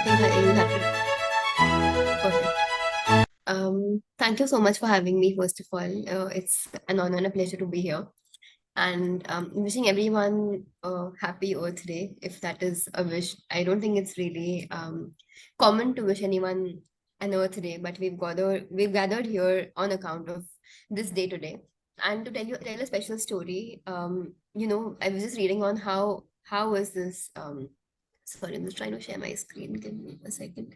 think you'll have to. Perfect. Thank you so much for having me, first of all. It's an honor and a pleasure to be here. And wishing everyone a happy Earth Day, if that is a wish. I don't think it's really common to wish anyone an Earth Day, but we've gathered here on account of this day today. And to tell a special story, I was just reading on how was this sorry, I'm just trying to share my screen. Give me a second.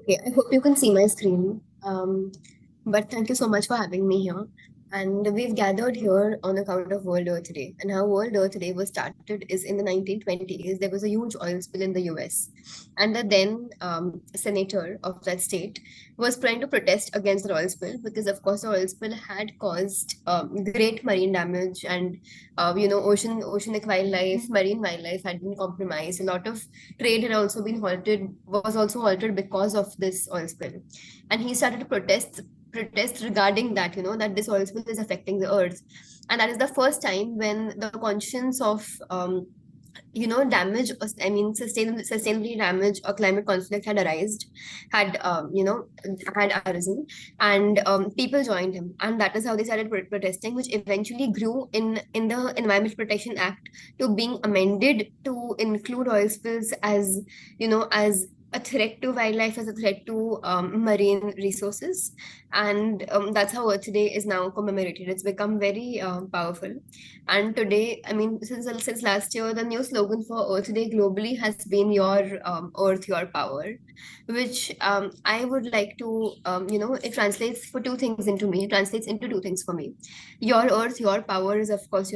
Okay, I hope you can see my screen. But thank you so much for having me here. And we've gathered here on account of World Earth Day. And how World Earth Day was started is in the 1920s. There was a huge oil spill in the US. And the then senator of that state was trying to protest against the oil spill because, of course, the oil spill had caused great marine damage and, oceanic wildlife, marine wildlife had been compromised. A lot of trade had also been halted, was also halted because of this oil spill. And he started to protest regarding that, that this oil spill is affecting the earth. And that is the first time when the conscience of damage, I mean, sustainably damage or climate conflict had arisen, and people joined him, and that is how they started protesting, which eventually grew in the Environmental Protection Act to being amended to include oil spills as as a threat to wildlife, as a threat to marine resources, and that's how Earth Day is now commemorated. It's become very powerful. And today, I mean, since last year, the new slogan for Earth Day globally has been "Your Earth, Your Power," which I would like to, it translates for two things into me. It translates into two things for me. Your Earth, Your Power is, of course,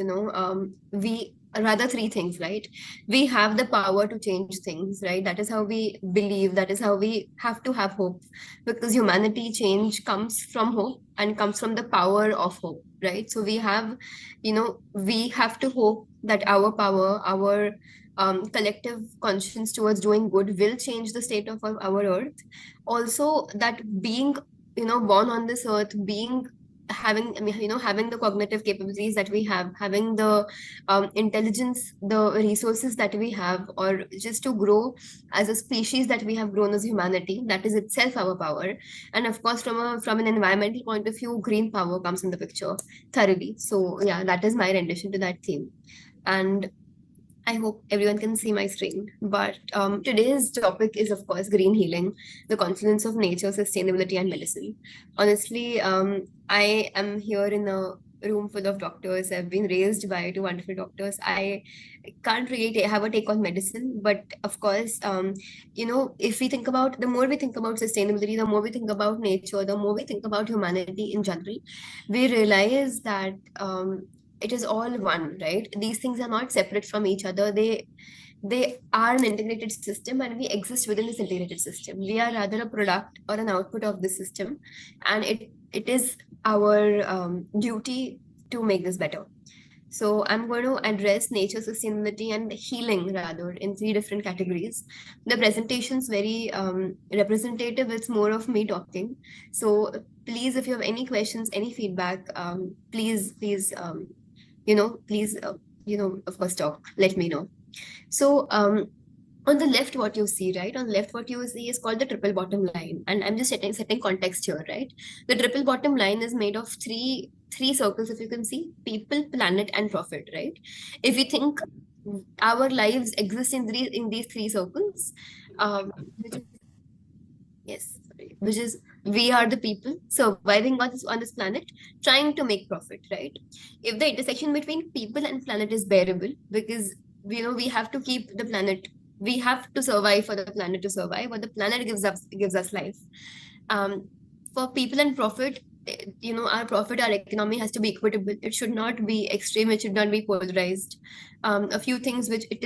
we rather three things, right? We have the power to change things, right? That is how we believe. That is how we have to have hope, because humanity change comes from hope and comes from the power of hope, right? So we have to hope that our power, our collective conscience towards doing good will change the state of our earth. Also, that being, born on this earth, being having, I mean, having the cognitive capabilities that we have, having the intelligence, the resources that we have, or just to grow as a species that we have grown as humanity, that is itself our power. And of course, from an environmental point of view, green power comes in the picture thoroughly. So yeah, that is my rendition to that theme. And I hope everyone can see my screen. But today's topic is, of course, green healing, the confluence of nature, sustainability, and medicine. Honestly, I am here in a room full of doctors. I've been raised by two wonderful doctors. I can't really have a take on medicine, but of course, if we think about, the more we think about sustainability, the more we think about nature, the more we think about humanity in general, we realize that it is all one, right? These things are not separate from each other. They are an integrated system, and we exist within this integrated system. We are rather a product or an output of this system, and it is our duty to make this better. So I'm going to address nature, sustainability, and healing rather in three different categories. The presentation's very representative. It's more of me talking. So please, if you have any questions, any feedback, please, of course, talk. Let me know. So on the left, what you see, right? On the left, what you see is called the triple bottom line, and I'm just setting context here, right? The triple bottom line is made of three circles, if you can see: people, planet, and profit, right? If you think our lives exist in these three circles, which is, yes, sorry, which is, we are the people surviving on this planet, trying to make profit, right? If the intersection between people and planet is bearable, because we have to keep the planet, we have to survive for the planet to survive, or the planet gives us life. um for people and profit, our profit, our economy has to be equitable. It should not be extreme. It should not be polarized. A few things which it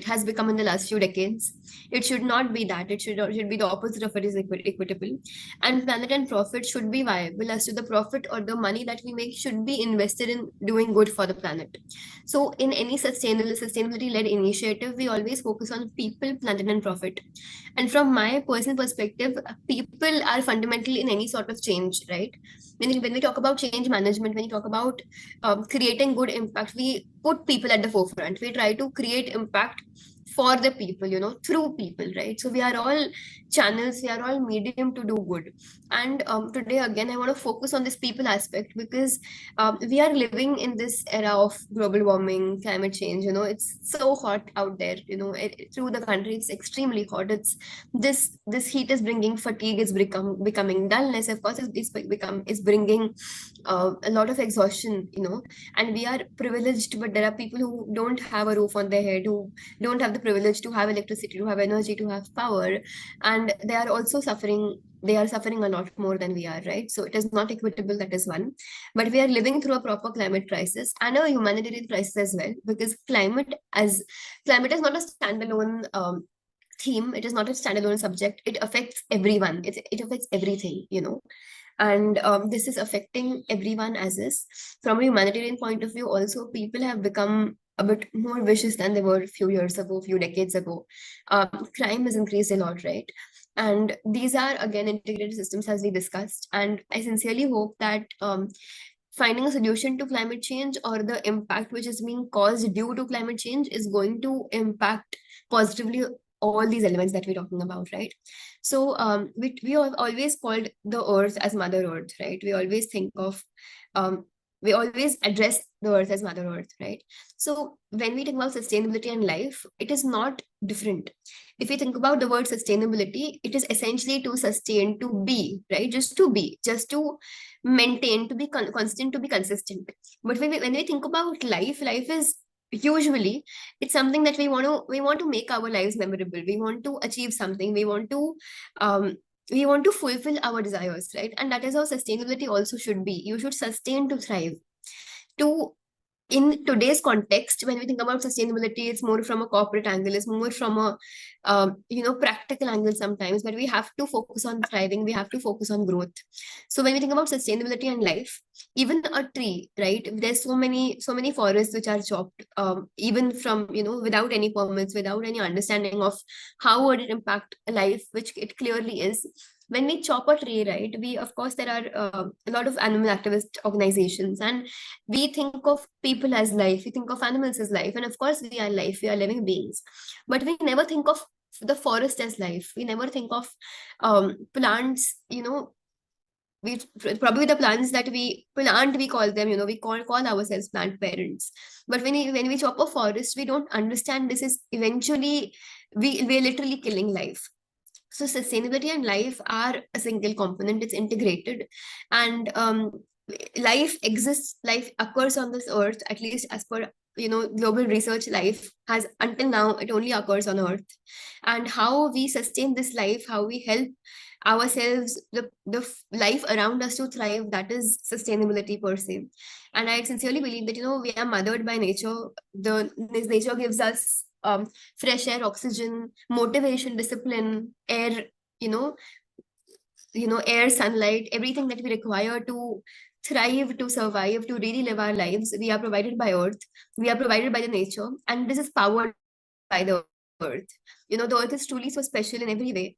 has become in the last few decades. It should not be that. It should be the opposite of it is equitable. And planet and profit should be viable as to the profit or the money that we make should be invested in doing good for the planet. So in any sustainability led initiative, we always focus on people, planet, and profit. And from my personal perspective, people are fundamental in any sort of change, right? When we talk about change management, when we talk about creating good impact, we put people at the forefront. We try to create impact for the people, through people, right? So we are all channels, we are all medium to do good. And today, again, I want to focus on this people aspect because we are living in this era of global warming, climate change. It's so hot out there. Through the country, it's extremely hot. This heat is bringing fatigue, is becoming dullness. Of course, is bringing a lot of exhaustion. And we are privileged, but there are people who don't have a roof on their head, who don't have the privilege to have electricity, to have energy, to have power, and they are also suffering. They are suffering a lot more than we are, right? So it is not equitable. That is one. But we are living through a proper climate crisis and a humanitarian crisis as well, because climate is not a standalone theme. It is not a standalone subject. It affects everyone. It affects everything, and this is affecting everyone as is. From a humanitarian point of view, also people have become a bit more vicious than they were a few years ago, a few decades ago. Crime has increased a lot, right? And these are again integrated systems, as we discussed. And I sincerely hope that finding a solution to climate change or the impact which is being caused due to climate change is going to impact positively all these elements that we're talking about, right? So we have always called the earth as Mother Earth, right? Um, we always address the earth as Mother Earth, right? So when we think about sustainability and life, it is not different. If we think about the word sustainability, it is essentially to sustain, to be, right? Just to be, just to maintain, to be constant, to be consistent. But when we think about life is usually it's something that we want to make our lives memorable. We want to achieve something. We want to fulfill our desires, right? And that is how sustainability also should be. You should sustain to thrive. To In today's context, when we think about sustainability, it's more from a corporate angle, it's more from a practical angle sometimes, but we have to focus on thriving, we have to focus on growth. So when we think about sustainability and life, even a tree, right? There's so many forests which are chopped, even from without any permits, without any understanding of how would it impact life, which it clearly is. When we chop a tree, right, we of course there are a lot of animal activist organizations, and we think of people as life, we think of animals as life, and of course we are life, we are living beings. But we never think of the forest as life. We never think of plants. We probably the plants that we plant, we call them, we call ourselves plant parents. But when we chop a forest, we don't understand this is eventually we're literally killing life. So sustainability and life are a single component. It's integrated, and life occurs on this earth, at least as per global research. Life has, until now, it only occurs on earth. And how we sustain this life, how we help ourselves, the life around us to thrive, that is sustainability per se. And I sincerely believe that we are mothered by nature. This nature gives us fresh air, oxygen, motivation, discipline, air, you know air, sunlight, everything that we require to thrive, to survive, to really live our lives. We are provided by earth, we are provided by the nature, and this is powered by the earth. The earth is truly so special in every way.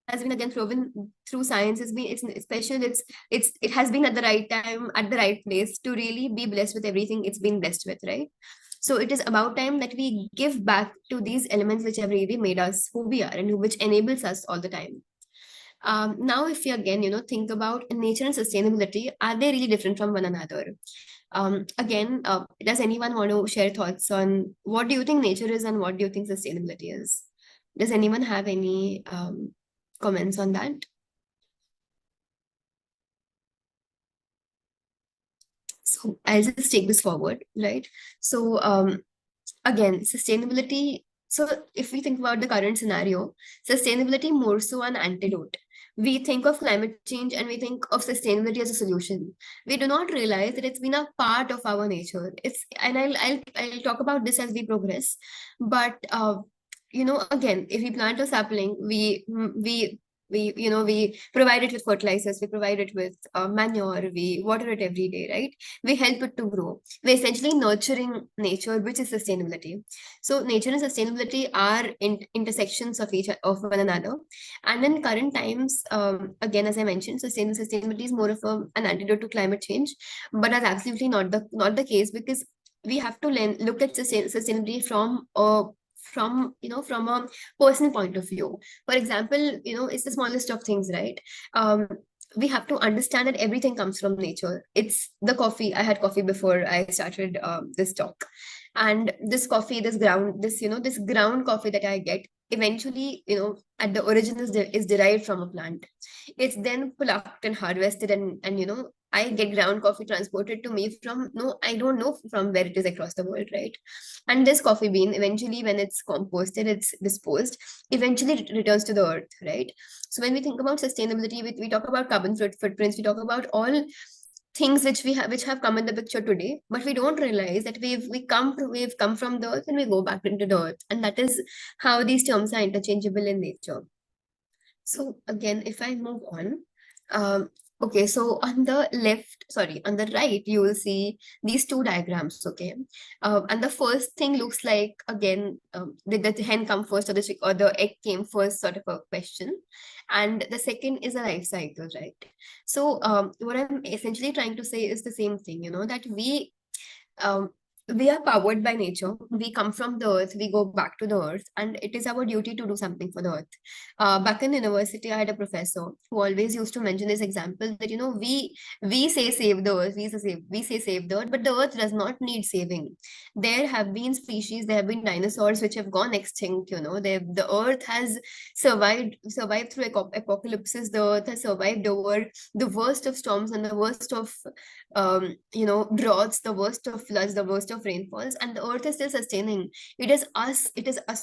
Has been again proven through science. It's special. It has been at the right time, at the right place, to really be blessed with everything it's been blessed with, right? So it is about time that we give back to these elements which have really made us who we are, and which enables us all the time. Now, if you again, think about nature and sustainability, are they really different from one another? Again, does anyone want to share thoughts on what do you think nature is and what do you think sustainability is? Does anyone have any comments on that? So I'll just take this forward, right? So again, sustainability. So if we think about the current scenario, sustainability more so an antidote. we think of climate change and we think of sustainability as a solution. We do not realize that it's been a part of our nature. And I'll talk about this as we progress. But again, if we plant a sapling, we provide it with fertilizers, we provide it with manure, we water it every day, right? We help it to grow. We're essentially nurturing nature, which is sustainability. So nature and sustainability are intersections of one another. And in current times, again, as I mentioned, sustainability is more of an antidote to climate change, but that's absolutely not the case, because we have to look at sustainability from a personal point of view. For example, it's the smallest of things, right? Um, we have to understand that everything comes from nature. It's the coffee. I had coffee before I started this talk, and this coffee, this ground coffee that I get, eventually, at the origin is derived from a plant. It's then plucked and harvested, and I get ground coffee transported to me from, no, I don't know from where it is across the world, right? And this coffee bean, eventually, when it's composted, it's disposed, eventually it returns to the earth, right? So when we think about sustainability, we talk about carbon footprints, we talk about all things which have come in the picture today, but we don't realize that we've come from the earth and we go back into the earth, and that is how these terms are interchangeable in nature. So again, if I move on, okay, so on the left, sorry, on the right, you will see these two diagrams, okay? And the first thing looks like, again, did the hen come first, or the egg came first, sort of a question. And the second is a life cycle, right? So what I'm essentially trying to say is the same thing, that um, we are powered by nature. We come from the earth, we go back to the earth, and it is our duty to do something for the earth. Back in university, I had a professor who always used to mention this example that we say save the earth, we say save the earth, but the earth does not need saving. There have been species, there have been dinosaurs which have gone extinct. The earth has survived through apocalypses. The earth has survived over the worst of storms and the worst of droughts, the worst of floods, the worst of rainfalls, and the earth is still sustaining. It is us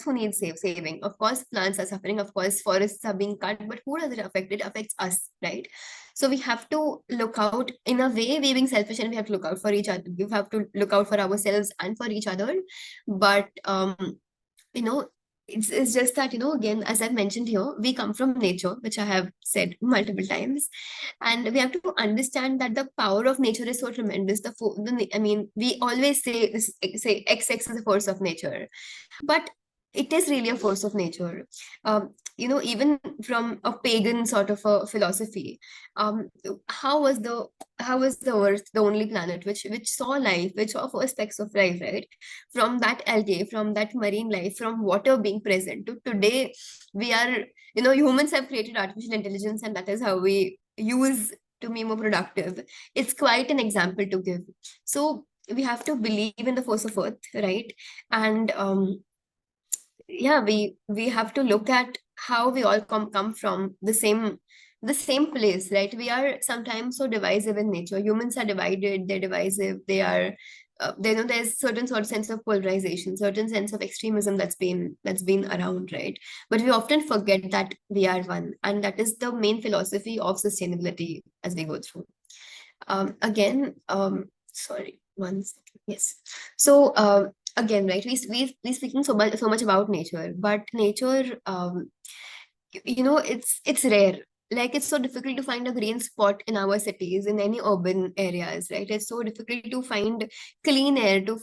who needs saving. Of course, plants are suffering, of course, forests are being cut, but who does it affect? It affects us, right? So we have to look out. In a way, we're being selfish, and we have to look out for each other. We have to look out for ourselves and for each other. But you know it's just that, again, as I've mentioned here, we come from nature, which I have said multiple times, and we have to understand that the power of nature is so tremendous. I mean, we always say XX is the force of nature, but it is really a force of nature. Even from a pagan sort of a philosophy, um, how was the how was the Earth the only planet which saw life, which saw first specks of life, right? From that algae, from that marine life, from water being present to today, we are, humans have created artificial intelligence, and that is how we use to be more productive. It's quite an example to give. So we have to believe in the force of Earth, right? And yeah, we have to look at how we all come from the same place, right? We are sometimes so divisive in nature. Humans are divided, they're divisive, there's certain sort of sense of polarization, certain sense of extremism that's been around, right? But we often forget that we are one, and that is the main philosophy of sustainability as we go through. Again, sorry, one second. Yes. So, again, right, we speaking so much about nature, but nature, it's rare. Like, it's so difficult to find a green spot in our cities, in any urban areas, right? It's so difficult to find clean air, to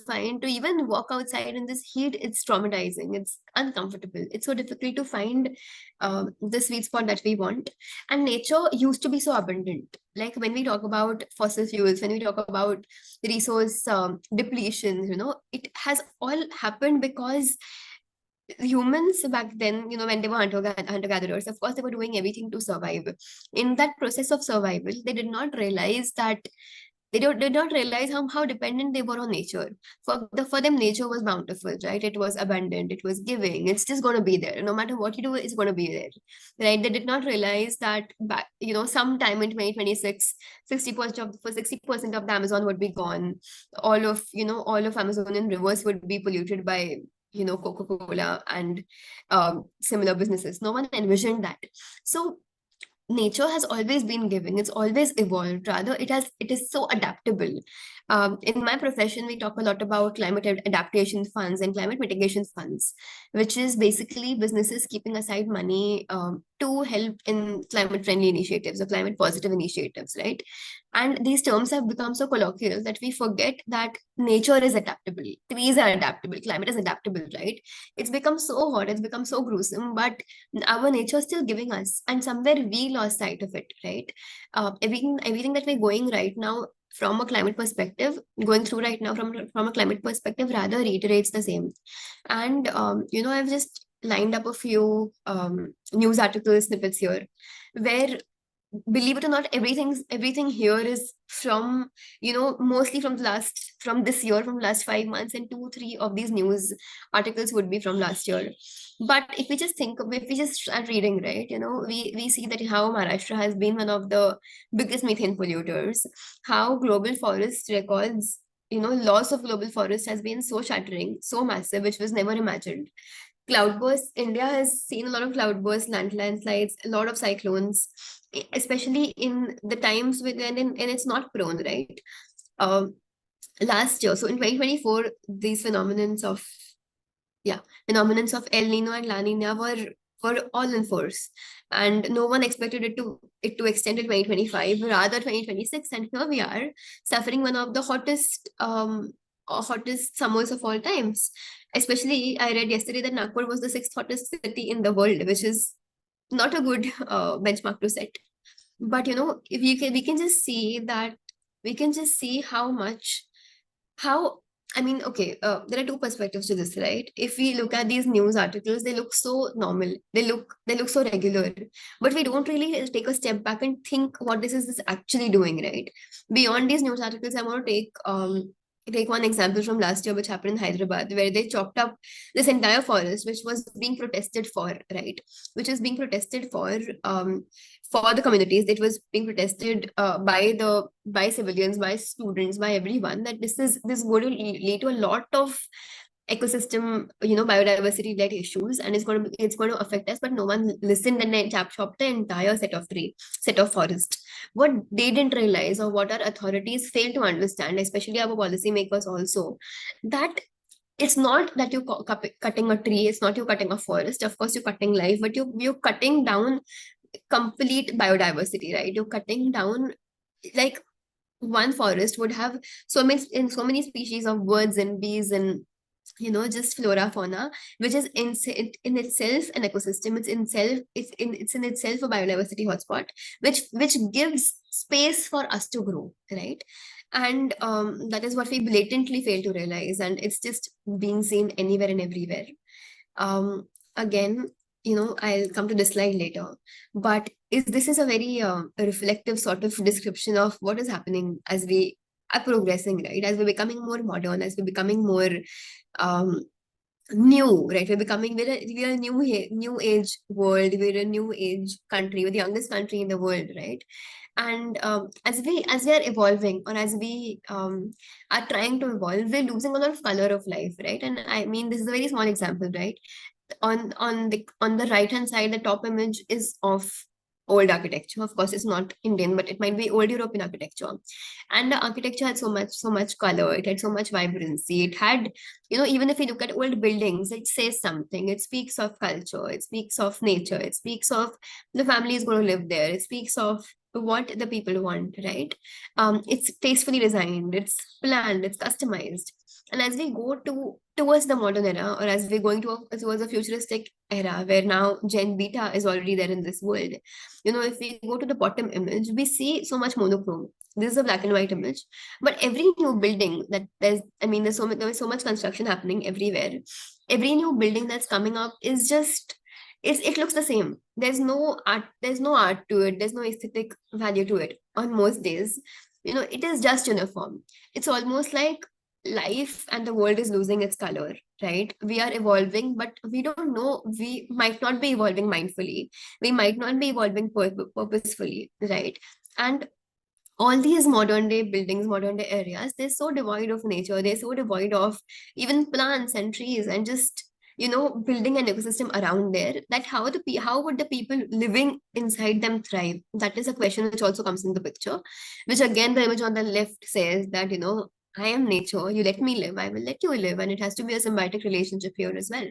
even walk outside in this heat. It's traumatizing. It's uncomfortable. It's so difficult to find the sweet spot that we want. And nature used to be so abundant. Like, when we talk about fossil fuels, when we talk about resource depletion, it has all happened because humans back then, when they were hunter gatherers, of course, they were doing everything to survive. In that process of survival, they did not realize that did not realize how dependent they were on nature. For them, nature was bountiful, right? It was abundant, it was giving, it's just going to be there. No matter what you do, it's going to be there, right? They did not realize that back, sometime in 2026, 60% of the Amazon would be gone. All of Amazonian rivers would be polluted by Coca-Cola and similar businesses. No one envisioned that. So nature has always been giving, it's always evolved. Rather, it is so adaptable. In my profession, we talk a lot about climate adaptation funds and climate mitigation funds, which is basically businesses keeping aside money to help in climate friendly initiatives or climate positive initiatives, right? And these terms have become so colloquial that we forget that nature is adaptable, trees are adaptable, climate is adaptable, right? It's become so hot, it's become so gruesome, but our nature is still giving us, and somewhere we lost sight of it, right? Everything that we're going right now from a climate perspective, going through right now from a climate perspective, rather reiterates the same. And I've just lined up a few news article snippets here, where, believe it or not, everything here is from, mostly from this year, from last 5 months, and 2 3 of these news articles would be from last year. But if we just start reading, right, we see that how Maharashtra has been one of the biggest methane polluters, how global forest records, loss of global forest has been so shattering, so massive, which was never imagined. Cloudbursts, India has seen a lot of cloudbursts, landslides, a lot of cyclones, especially in the times when it's not prone, right? Um, Last year, so in 2024, these phenomenons of El Nino and La Nina were all in force, and no one expected it to extend to 2025, rather 2026, and here we are suffering one of the hottest summers of all times. Especially, I read yesterday that Nagpur was the sixth hottest city in the world, which is not a good benchmark to set. But if we can just see that, we can just see how I mean, okay, there are two perspectives to this, right? If we look at these news articles, they look so normal, they look so regular, but we don't really take a step back and think what this is actually doing, right? Beyond these news articles, I want to take one example from last year, which happened in Hyderabad, where they chopped up this entire forest, which was being protested for, right? Which is being protested for the communities. It was being protested by civilians, by students, by everyone, that this going to lead to a lot of ecosystem, biodiversity led issues, and it's going to affect us. But no one listened, and they chopped the entire set of forest. What they didn't realize, or what our authorities fail to understand, especially our policymakers also, that it's not that you're cutting a tree, it's not you cutting a forest. Of course, you're cutting life, but you're cutting down complete biodiversity, right? You're cutting down, like, one forest would have so many species of birds and bees and just flora fauna, which is in itself an ecosystem. It's in itself a biodiversity hotspot, which gives space for us to grow, right? And that is what we blatantly fail to realize, and it's just being seen anywhere and everywhere. Again, I'll come to this slide later, but this is a very reflective sort of description of what is happening as we are progressing, right? As we're becoming more modern, as we're becoming more um, new, right? We are a new age world. We're a new age country. We're the youngest country in the world, right? And as we are evolving, or as we are trying to evolve, we're losing a lot of color of life, right? And I mean, this is a very small example, right? On the right hand side, the top image is of old architecture. Of course, it's not Indian, but it might be old European architecture. And the architecture had so much color, it had so much vibrancy. It had, even if you look at old buildings, it says something. It speaks of culture, it speaks of nature, it speaks of the family is going to live there, it speaks of what the people want, right? It's tastefully designed, it's planned, it's customized. And as we go towards the modern era, or as we're going towards a futuristic era, where now Gen Beta is already there in this world, if we go to the bottom image, we see so much monochrome. This is a black and white image, but every new building that there is so much construction happening everywhere. Every new building that's coming up it looks the same. There's no art to it. There's no aesthetic value to it. On most days, it is just uniform. It's almost like life and the world is losing its color, right? We are evolving, but we don't know. We might not be evolving mindfully. We might not be evolving purposefully, right? And all these modern day buildings, modern day areas, they're so devoid of nature. They're so devoid of even plants and trees, and just building an ecosystem around there, that how would the people living inside them thrive? That is a question which also comes in the picture, which again the image on the left says that, I am nature, you let me live, I will let you live, and it has to be a symbiotic relationship here as well.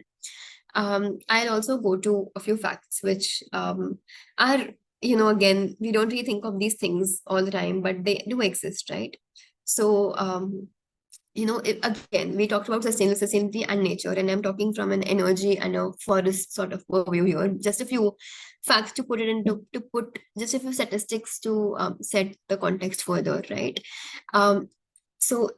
I'll also go to a few facts which are, again, we don't really think of these things all the time, but they do exist, right? So, again, we talked about sustainability and nature, and I'm talking from an energy and a forest sort of overview here. Just a few facts to put it into, to put just a few statistics to set the context further, right? So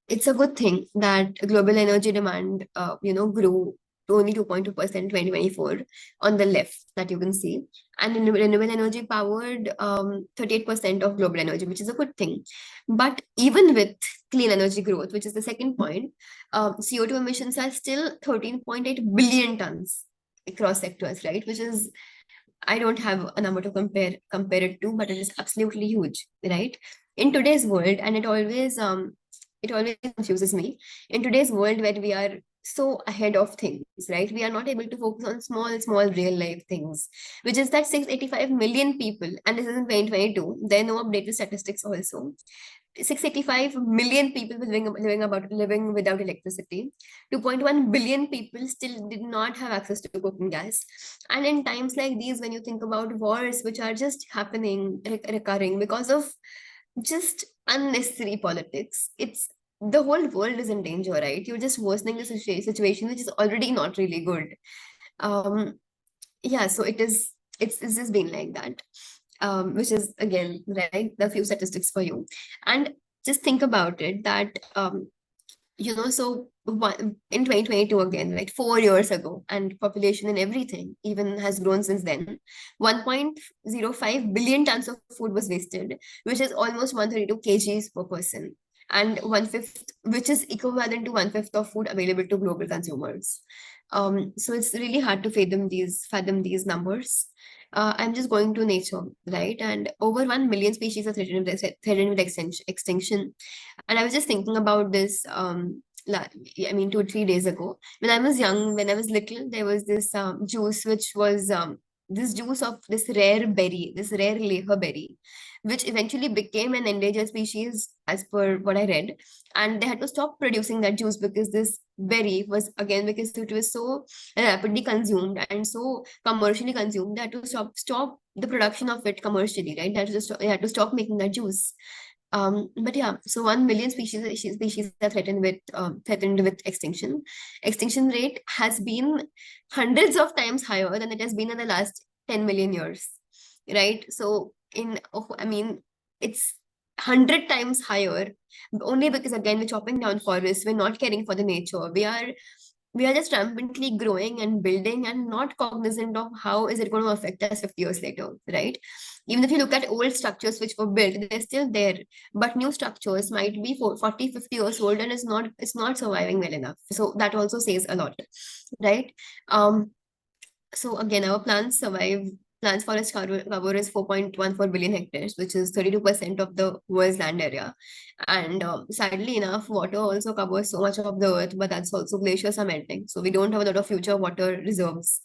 it's a good thing that global energy demand, grew to only 2.2% in 2024 on the left that you can see. And renewable energy powered 38% of global energy, which is a good thing. But even with clean energy growth, which is the second point, CO2 emissions are still 13.8 billion tons across sectors, right? Which is, I don't have a number to compare it to, but it is absolutely huge, right? In today's world, and it always confuses me. In today's world where we are so ahead of things, right? We are not able to focus on small real life things, which is that 685 million people, and this is in 2022. There are no updated statistics also. 685 million people living without electricity. 2.1 billion people still did not have access to cooking gas. And in times like these, when you think about wars which are just happening, recurring because of just unnecessary politics, it's the whole world is in danger, right? You're just worsening the situation, which is already not really good. Um, yeah, so it's just been like that, which is again, right, the few statistics for you. And just think about it that, so in 2022 again, right, 4 years ago, and population and everything even has grown since then. 1.05 billion tons of food was wasted, which is almost 132 kgs per person, and one fifth, which is equivalent to one fifth of food available to global consumers. So it's really hard to fathom these numbers. I'm just going to nature, right? And over 1 million species are threatened with extinction. And I was just thinking about this, I mean, 2 3 days ago. When I was young, when I was little, there was this juice, which was this juice of this rare berry, this rare leher berry, which eventually became an endangered species as per what I read. And they had to stop producing that juice because this berry was, again, because it was so rapidly consumed and so commercially consumed, they had to stop the production of it commercially, right? They had to stop making that juice. But yeah, so 1 million species are threatened with extinction. Extinction rate has been hundreds of times higher than it has been in the last 10 million years, right? So I mean, it's 100 times higher, only because again we're chopping down forests, we're not caring for the nature, we are just rampantly growing and building and not cognizant of how is it going to affect us 50 years later, right? Even if you look at old structures which were built, they're still there, but new structures might be 40 50 years old and it's not surviving well enough. So that also says a lot, right? So again, our plants forest cover is 4.14 billion hectares, which is 32% of the world's land area. And sadly enough, water also covers so much of the earth, but that's also glaciers are melting. So we don't have a lot of future water reserves.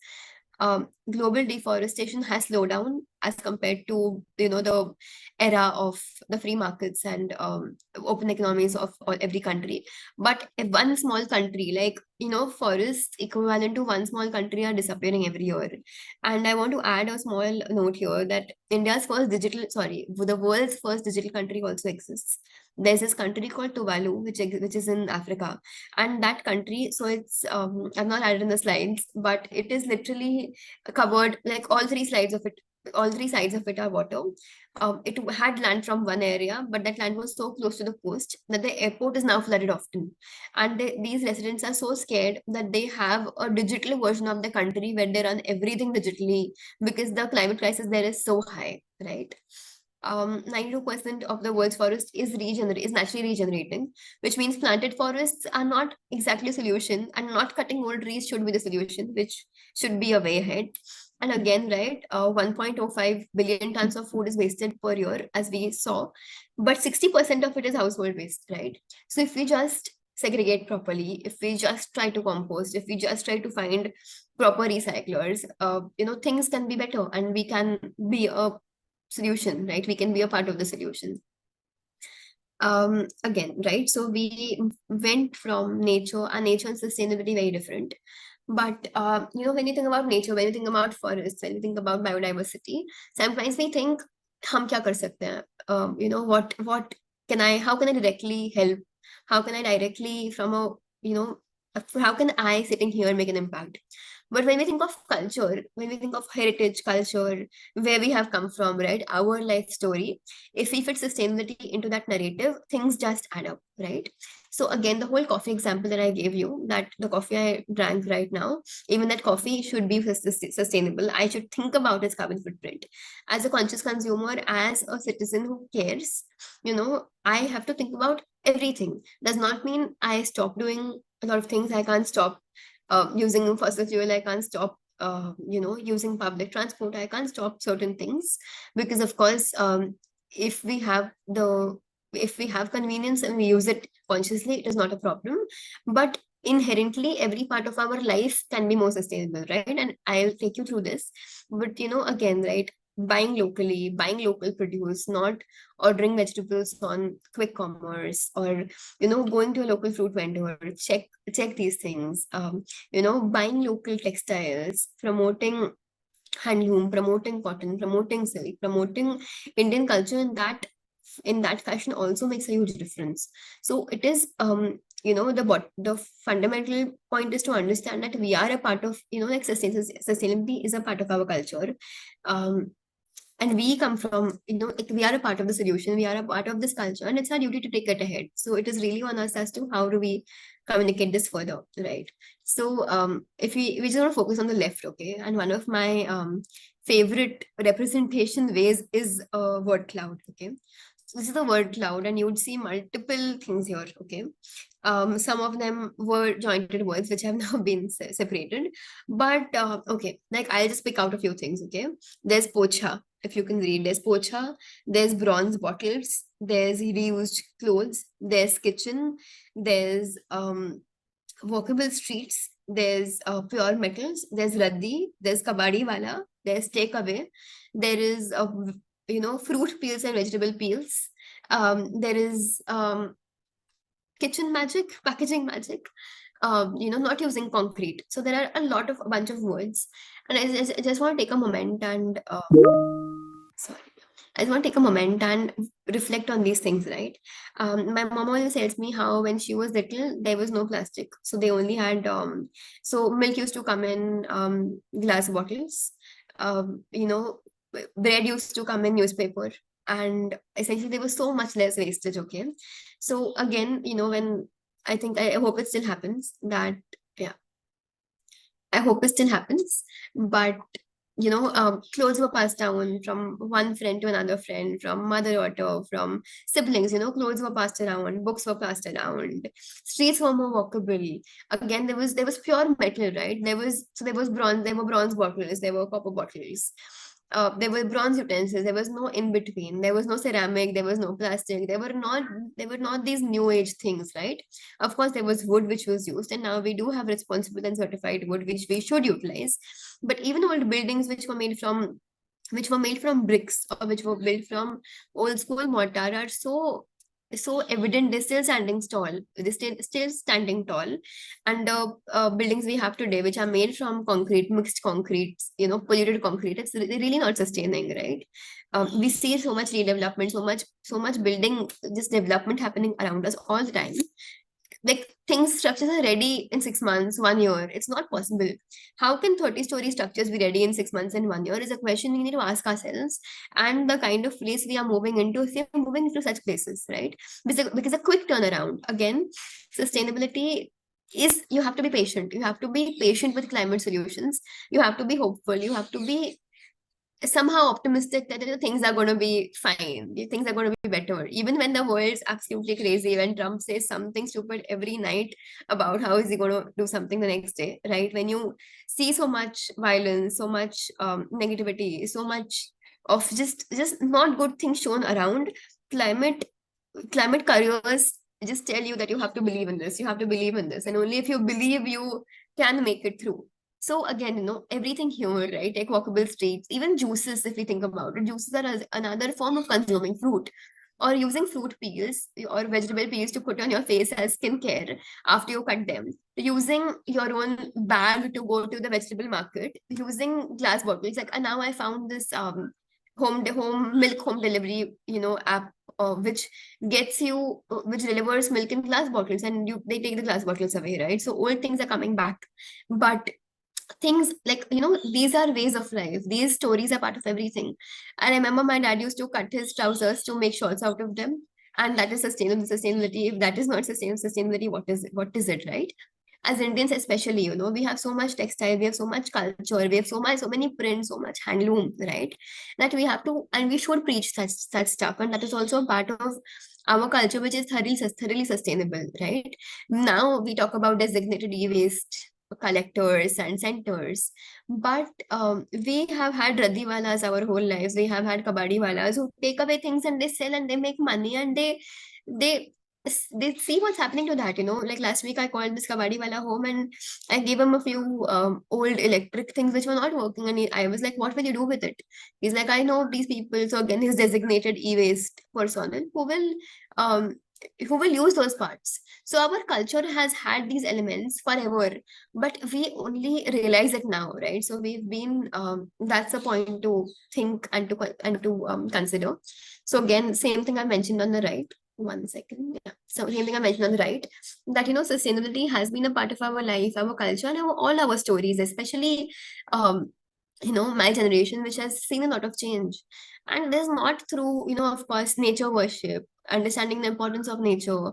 Global deforestation has slowed down as compared to, the era of the free markets and open economies of every country. But if one small country, like, forests equivalent to one small country are disappearing every year. And I want to add a small note here that the world's first digital country also exists. There's this country called Tuvalu, which is in Africa. And that country, so it's I've not added in the slides, but it is literally covered, like all three sides of it are water. It had land from one area, but that land was so close to the coast that the airport is now flooded often. And these residents are so scared that they have a digital version of the country where they run everything digitally because the climate crisis there is so high, right? 92% of the world's forest is naturally regenerating, which means planted forests are not exactly a solution, and not cutting more trees should be the solution, which should be a way ahead. And again, right, 1.05 billion tons of food is wasted per year, as we saw, but 60% of it is household waste, right? So if we just segregate properly, if we just try to compost, if we just try to find proper recyclers, things can be better, and we can be a solution, right? We can be a part of the solution. Again, right? So we went from nature, and nature and sustainability very different. But when you think about nature, when you think about forests, when you think about biodiversity, sometimes we think, हम क्या कर सकते हैं? What can I? How can I directly help? How can I directly from a you know how can I sitting here make an impact? But when we think of culture, when we think of heritage culture, where we have come from, right? Our life story, if we fit sustainability into that narrative, things just add up, right? So again, the whole coffee example that I gave you, that the coffee I drank right now, even that coffee should be sustainable. I should think about its carbon footprint. As a conscious consumer, as a citizen who cares, I have to think about everything. Does not mean I stop doing a lot of things. I can't stop using fossil fuel. I can't stop using public transport. I can't stop certain things, because of course, if we have the if we have convenience and we use it consciously, it is not a problem. But inherently, every part of our life can be more sustainable, right? And I'll take you through this. But again, right, buying locally, buying local produce, not ordering vegetables on quick commerce, or going to a local fruit vendor, check these things. Buying local textiles, promoting handloom, promoting cotton, promoting silk, promoting Indian culture in that fashion also makes a huge difference. So it is the fundamental point is to understand that we are a part of, like sustainability is a part of our culture. um and we come from, like, we are a part of the solution, we are a part of this culture, and it's our duty to take it ahead. So it is really on us as to how do we communicate this further, right? So if we just want to focus on the left, okay, and one of my favorite representation ways is a word cloud, okay. So this is the word cloud, and you would see multiple things here, okay. Some of them were jointed words which have now been separated, but okay, like I'll just pick out a few things, okay. There's pocha, if you can read. There's pocha, there's bronze bottles, there's reused clothes, there's kitchen, there's walkable streets, there's pure metals, there's raddi, there's kabadi wala, there's takeaway, there is fruit peels and vegetable peels, there is kitchen magic, packaging magic, not using concrete. So there are a bunch of words, and I just want to take a moment and sorry. I just want to take a moment and reflect on these things, right? My mom always tells me how when she was little, there was no plastic. So they only had, so milk used to come in glass bottles. Bread used to come in newspaper. And essentially, there was so much less wastage, okay? So again, when I hope it still happens that, yeah, I hope it still happens. But clothes were passed down from one friend to another friend, from mother daughter, from siblings. Clothes were passed around, books were passed around, streets were more walkable. Again, there was pure metal, right? There were bronze bottles, there were copper bottles. There were bronze utensils. There was no in between. There was no ceramic. There was no plastic. There were not these new age things, right? Of course, there was wood which was used, and now we do have responsible and certified wood which we should utilize. But even old buildings which were made from bricks, or which were built from old school mortar, are so evident. They're still standing tall. They're still standing tall. And the buildings we have today, which are made from concrete, mixed concrete, polluted concrete, it's really not sustaining, right? We see so much redevelopment, so much building, just development happening around us all the time. Like, structures are ready in 6 months, 1 year. It's not possible. How can 30-story structures be ready in 6 months and 1 year is a question we need to ask ourselves. And the kind of place we are moving into, if we are moving into such places, right? Because a quick turnaround, again, sustainability is, you have to be patient. You have to be patient with climate solutions. You have to be hopeful. You have to be somehow optimistic that things are going to be fine, things are going to be better, even when the world's absolutely crazy, when Trump says something stupid every night about how is he going to do something the next day, right? When you see so much violence, so much negativity, so much of just not good things shown around, climate climate careers just tell you that you have to believe in this, you have to believe in this, and only if you believe, you can make it through. So again, everything here, right? Like walkable streets, even juices, if we think about it, juices are another form of consuming fruit, or using fruit peels or vegetable peels to put on your face as skincare after you cut them, using your own bag to go to the vegetable market, using glass bottles. Like, and now I found this home milk home delivery, app, which gets you, which delivers milk in glass bottles, and they take the glass bottles away, right? So old things are coming back, but things like, these are ways of life, these stories are part of everything. I remember my dad used to cut his trousers to make shorts out of them, and that is sustainability. If that is not sustainability, what is it, right? As Indians especially, we have so much textile, we have so much culture, we have so many prints, so much handloom, right? That we have to, and we should preach such stuff, and that is also a part of our culture, which is thoroughly sustainable, right? Now we talk about designated e-waste collectors and centers, but we have had raddiwalas our whole lives. We have had kabadiwalas who take away things and they sell and they make money, and they they see what's happening to that. Like last week I called this kabadiwala home, and I gave him a few old electric things which were not working, and I was like, what will you do with it? He's like, I know these people. So again, his designated e-waste personnel um who will use those parts. So our culture has had these elements forever, but we only realize it now, right? So we've been, that's a point to think and to consider. So again, same thing I mentioned on the right. One second. Yeah. So same thing I mentioned on the right, that sustainability has been a part of our life, our culture, and all our stories, especially um my generation, which has seen a lot of change. And there's not through, of course, nature worship, understanding the importance of nature,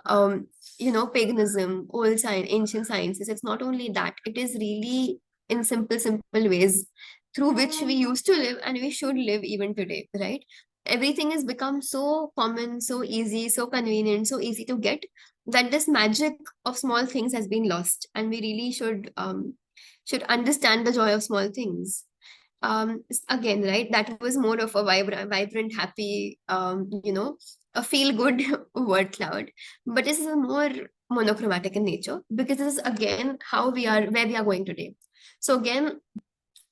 um, paganism, ancient sciences. It's not only that, it is really in simple ways through which we used to live and we should live even today, right? Everything has become so common, so easy, so convenient, so easy to get, that this magic of small things has been lost, and we really should understand the joy of small things. Again, right, that was more of a vibrant, happy, a feel good word cloud. But this is a more monochromatic in nature, because this is again how we are, where we are going today. So again,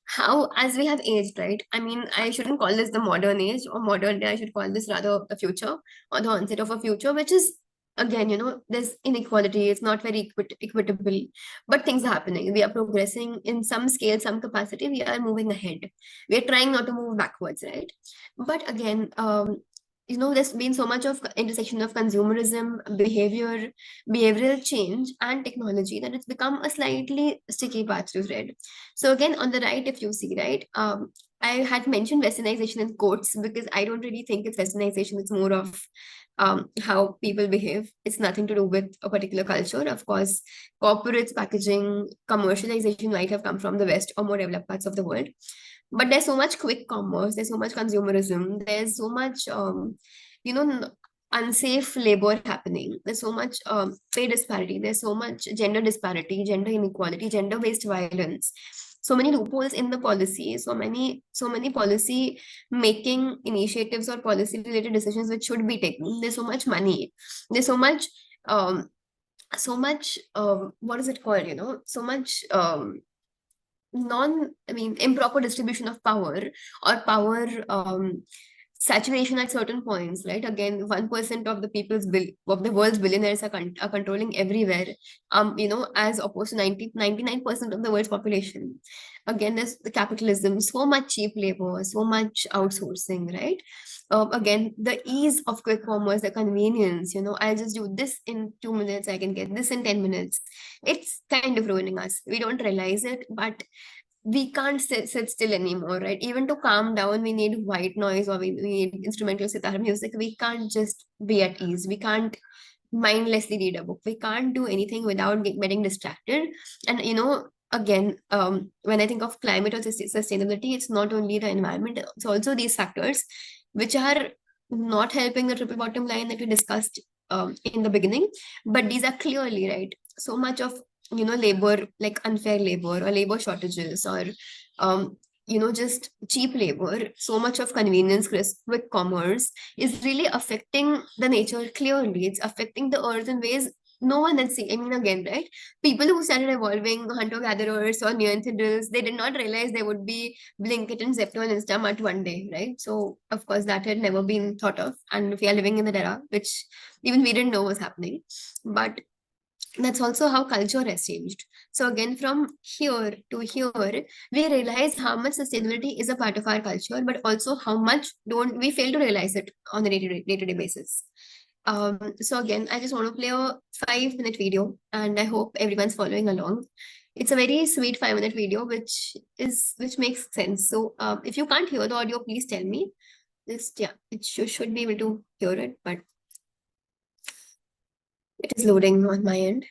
how, as we have aged, right? I mean, I shouldn't call this the modern age or modern day. I should call this rather the future, or the onset of a future, which is, again, there's inequality. It's not very equitable, but things are happening. We are progressing in some scale, some capacity. We are moving ahead. We are trying not to move backwards, right? But again, there's been so much of intersection of consumerism, behavioral change, and technology, that it's become a slightly sticky path to thread. So again, on the right, if you see, right, I had mentioned westernization in quotes, because I don't really think it's westernization. It's more of how people behave. It's nothing to do with a particular culture. Of course, corporates, packaging, commercialization might have come from the West or more developed parts of the world. But there's so much quick commerce, there's so much consumerism, there's so much you know n- unsafe labor happening, there's so much pay disparity, there's so much gender disparity, gender inequality, gender based violence, so many loopholes in the policy, so many policy making initiatives or policy related decisions which should be taken. There's so much money, there's um what is it called, so much improper distribution of power, or power saturation at certain points, right? Again, 1% of the of the world's billionaires are controlling everywhere, as opposed to 99% of the world's population. Again, there's the capitalism, so much cheap labor, so much outsourcing, right? Again, the ease of quick commerce, the convenience, I'll just do this in 2 minutes, I can get this in 10 minutes. It's kind of ruining us. We don't realize it, but we can't sit still anymore, right? Even to calm down, we need white noise, or we need instrumental sitar music. We can't just be at ease. We can't mindlessly read a book. We can't do anything without getting distracted. And again, when I think of climate or sustainability, it's not only the environment, it's also these factors which are not helping the triple bottom line that we discussed in the beginning. But these are clearly, right, so much of labor, like unfair labor or labor shortages, or just cheap labor, so much of convenience, quick commerce is really affecting the nature clearly. It's affecting the earth in ways no one had seen. I mean, again, right? People who started evolving, hunter-gatherers or Neanderthals, they did not realize there would be Blinkit and Zepto and Instamart one day, right? So, of course, that had never been thought of. And we are living in that era, which even we didn't know was happening. But that's also how culture has changed. So again, from here to here, we realize how much sustainability is a part of our culture, but also how much don't we fail to realize it on a day-to-day basis. So again, I just want to play a 5-minute video, and I hope everyone's following along. It's a very sweet 5-minute video, which makes sense. So if you can't hear the audio, please tell me. Just yeah, it should be able to hear it, but it is loading on my end.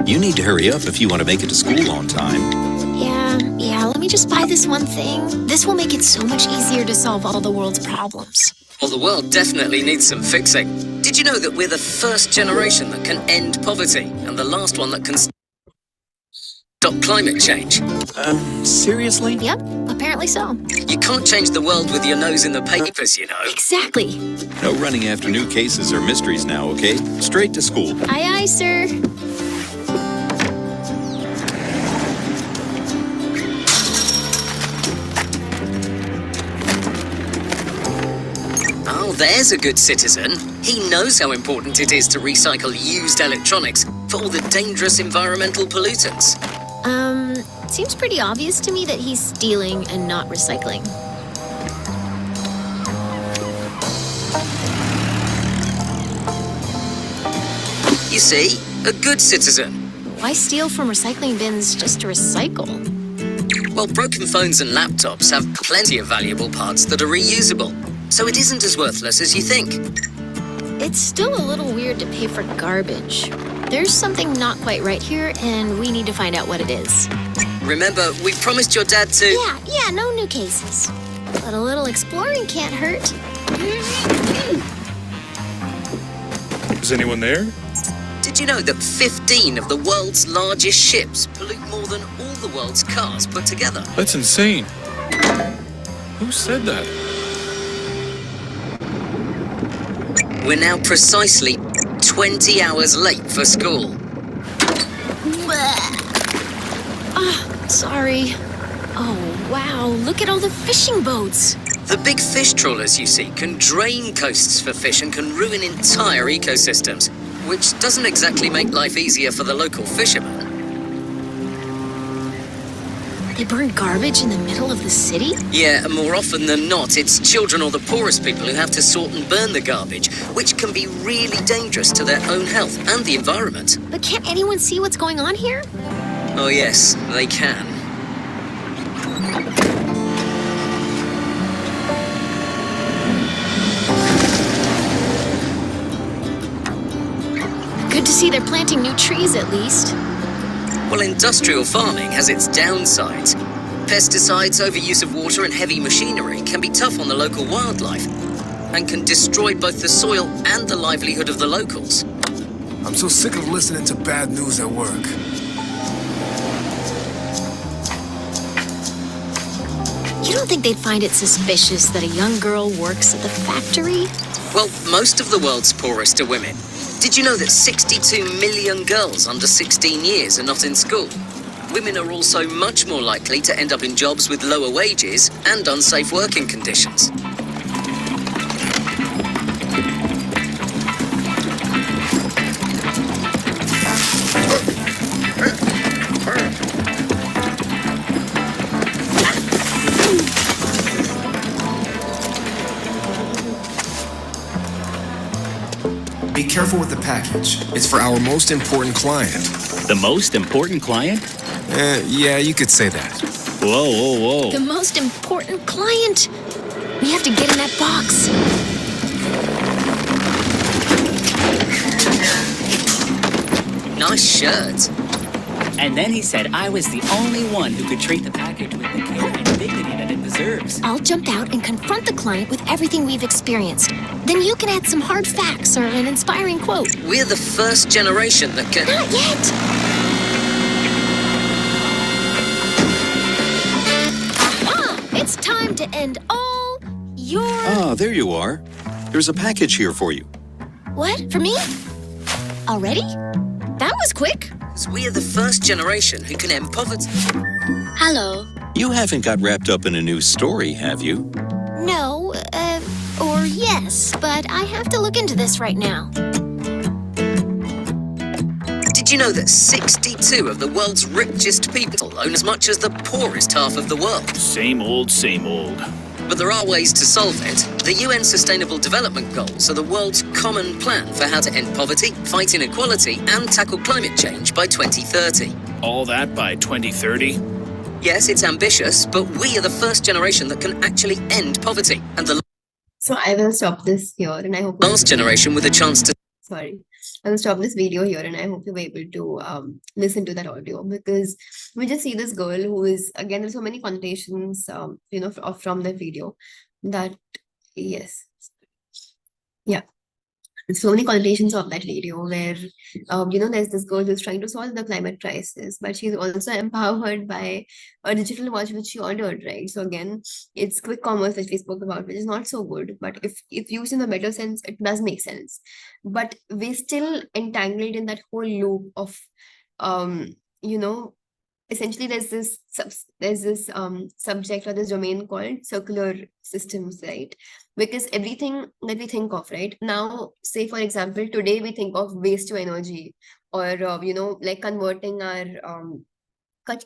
You need to hurry up if you want to make it to school on time. Yeah, let me just buy this one thing. This will make it so much easier to solve all the world's problems. Well, the world definitely needs some fixing. Did you know that we're the first generation that can end poverty and the last one that can stop climate change? Seriously? Yep, apparently so. You can't change the world with your nose in the papers, you know. Exactly. No running after new cases or mysteries now, okay? Straight to school. Aye, aye, sir. Oh, there's a good citizen. He knows how important it is to recycle used electronics for all the dangerous environmental pollutants. Seems pretty obvious to me that he's stealing and not recycling. You see, a good citizen. Why steal from recycling bins just to recycle? Well, broken phones and laptops have plenty of valuable parts that are reusable, so it isn't as worthless as you think. It's still a little weird to pay for garbage. There's something not quite right here, and we need to find out what it is. Remember, we promised your dad to... Yeah, no new cases. But a little exploring can't hurt. Is anyone there? Did you know that 15 of the world's largest ships pollute more than all the world's cars put together? That's insane. Who said that? We're now precisely 20 hours late for school. Sorry. Oh, wow, look at all the fishing boats. The big fish trawlers you see can drain coasts for fish and can ruin entire ecosystems, which doesn't exactly make life easier for the local fishermen. They burn garbage in the middle of the city? Yeah, and more often than not, it's children or the poorest people who have to sort and burn the garbage, which can be really dangerous to their own health and the environment. But can't anyone see what's going on here? Oh yes, they can. Good to see they're planting new trees at least. Well, industrial farming has its downsides. Pesticides, overuse of water and heavy machinery can be tough on the local wildlife and can destroy both the soil and the livelihood of the locals. I'm so sick of listening to bad news at work. You don't think they'd find it suspicious that a young girl works at the factory? Well, most of the world's poorest are women. Did you know that 62 million girls under 16 years are not in school? Women are also much more likely to end up in jobs with lower wages and unsafe working conditions. Be careful with the package. It's for our most important client. The most important client? Yeah, you could say that. Whoa. The most important client. We have to get in that box. Nice shirt. And then he said I was the only one who could treat the package with the care and dignity that it deserved. deserves. I'll jump out and confront the client with everything we've experienced. Then you can add some hard facts or an inspiring quote. We're the first generation that can... Not yet! Aha! It's time to end all your... Ah, there you are. There's a package here for you. What? For me? Already? That was quick. We're the first generation who can end poverty. Hello. You haven't got wrapped up in a new story, have you? No, or yes, but I have to look into this right now. Did you know that 62 of the world's richest people own as much as the poorest half of the world? Same old, same old. But there are ways to solve it. The UN Sustainable Development Goals are the world's common plan for how to end poverty, fight inequality, and tackle climate change by 2030. All that by 2030? Yes, it's ambitious, but we are the first generation that can actually end poverty, and the So I will stop this here, and I hope last generation with a chance to... sorry, I will stop this video here, and I hope you were able to listen to that audio, because we just see this girl who is, again, there's so many connotations from that video, that yes, yeah, so many connotations of that video where there's this girl who's trying to solve the climate crisis, but she's also empowered by a digital watch which she ordered, right? So again, it's quick commerce which we spoke about, which is not so good, but if used in a better sense, it does make sense. But we're still entangled in that whole loop of you know essentially there's this subject or this domain called circular systems, right? Because everything that we think of right now, say for example, today we think of waste to energy, or like converting our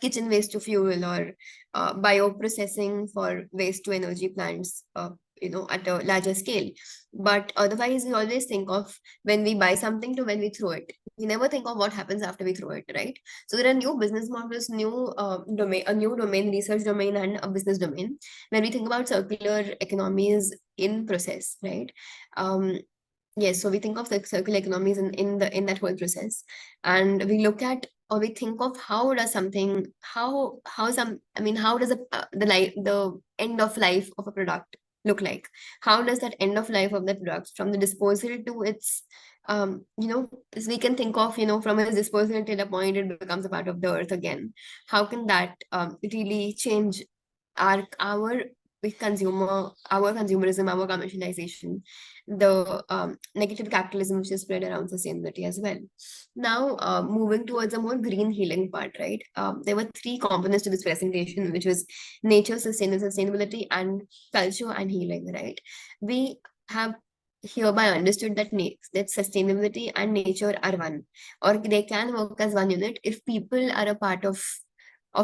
kitchen waste to fuel, or bioprocessing for waste to energy plants, at a larger scale. But otherwise, we always think of when we buy something to when we throw it. We never think of what happens after we throw it, right? So there are new business models, a new domain, research domain, and a business domain when we think about circular economies in process, right? Yes, so we think of circular economies in that whole process, and we look at, or we think of how does the end of life of a product look like? How does that end of life of the product, from the disposal to its as we can think of, from its disposal till the point it becomes a part of the earth again. How can that really change our consumerism, our commercialization, the negative capitalism which is spread around sustainability as well. Now, moving towards a more green healing part, right? There were three components to this presentation, which was nature, sustainability, and culture and healing, right? We have hereby understood that that sustainability and nature are one, or they can work as one unit if people are a part of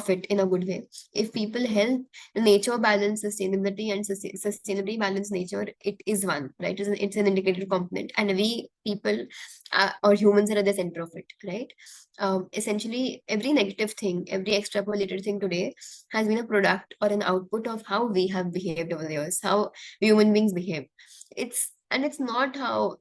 it in a good way. If people help nature balance sustainability and sustainability balance nature, it is one, right? It's an integrated component, and we people or humans are at the center of it, right? Essentially, every negative thing, every extrapolated thing today has been a product or an output of how we have behaved over the years, how human beings behave. It's not how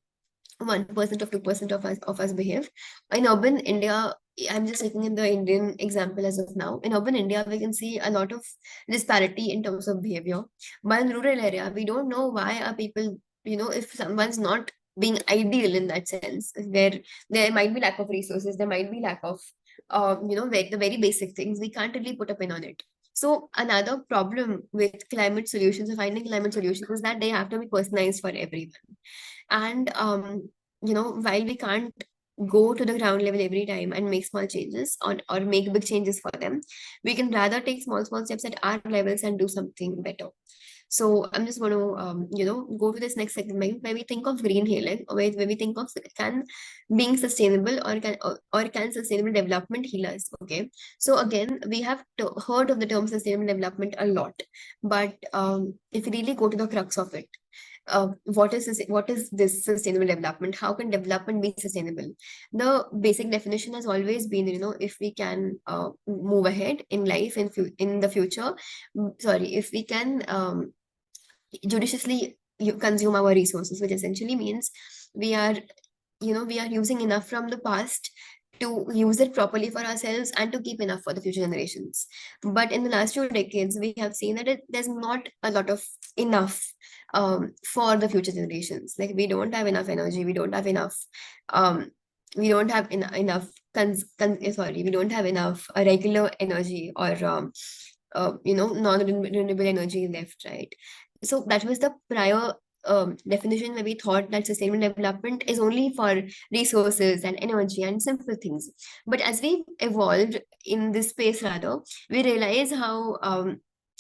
1% or 2% of us behave. In urban India, I'm just taking in the Indian example as of now. In urban India, we can see a lot of disparity in terms of behavior. But in rural area, we don't know why are people, if someone's not being ideal in that sense, where there might be lack of resources, there might be lack of, the very basic things, we can't really put a pin on it. So another problem with climate solutions, or finding climate solutions, is that they have to be personalized for everyone. And while we can't go to the ground level every time and make small changes or make big changes for them, we can rather take small steps at our levels and do something better. So I'm just going to go to this next segment where we think of green healing, or where we think of can being sustainable, or can sustainable development heal us. Okay, so again, we have heard of the term sustainable development a lot, but if we really go to the crux of it, what is this sustainable development? How can development be sustainable? The basic definition has always been, if we can move ahead in life in the future, if we can judiciously consume our resources, which essentially means we are using enough from the past to use it properly for ourselves and to keep enough for the future generations. But in the last few decades, we have seen that there's not a lot of enough for the future generations. Like we don't have enough energy, we don't have enough, um, we don't have enough, we don't have enough regular energy or non-renewable energy left, right? So that was the prior definition where we thought that sustainable development is only for resources and energy and simple things. But as we evolved in this space, rather, we realize how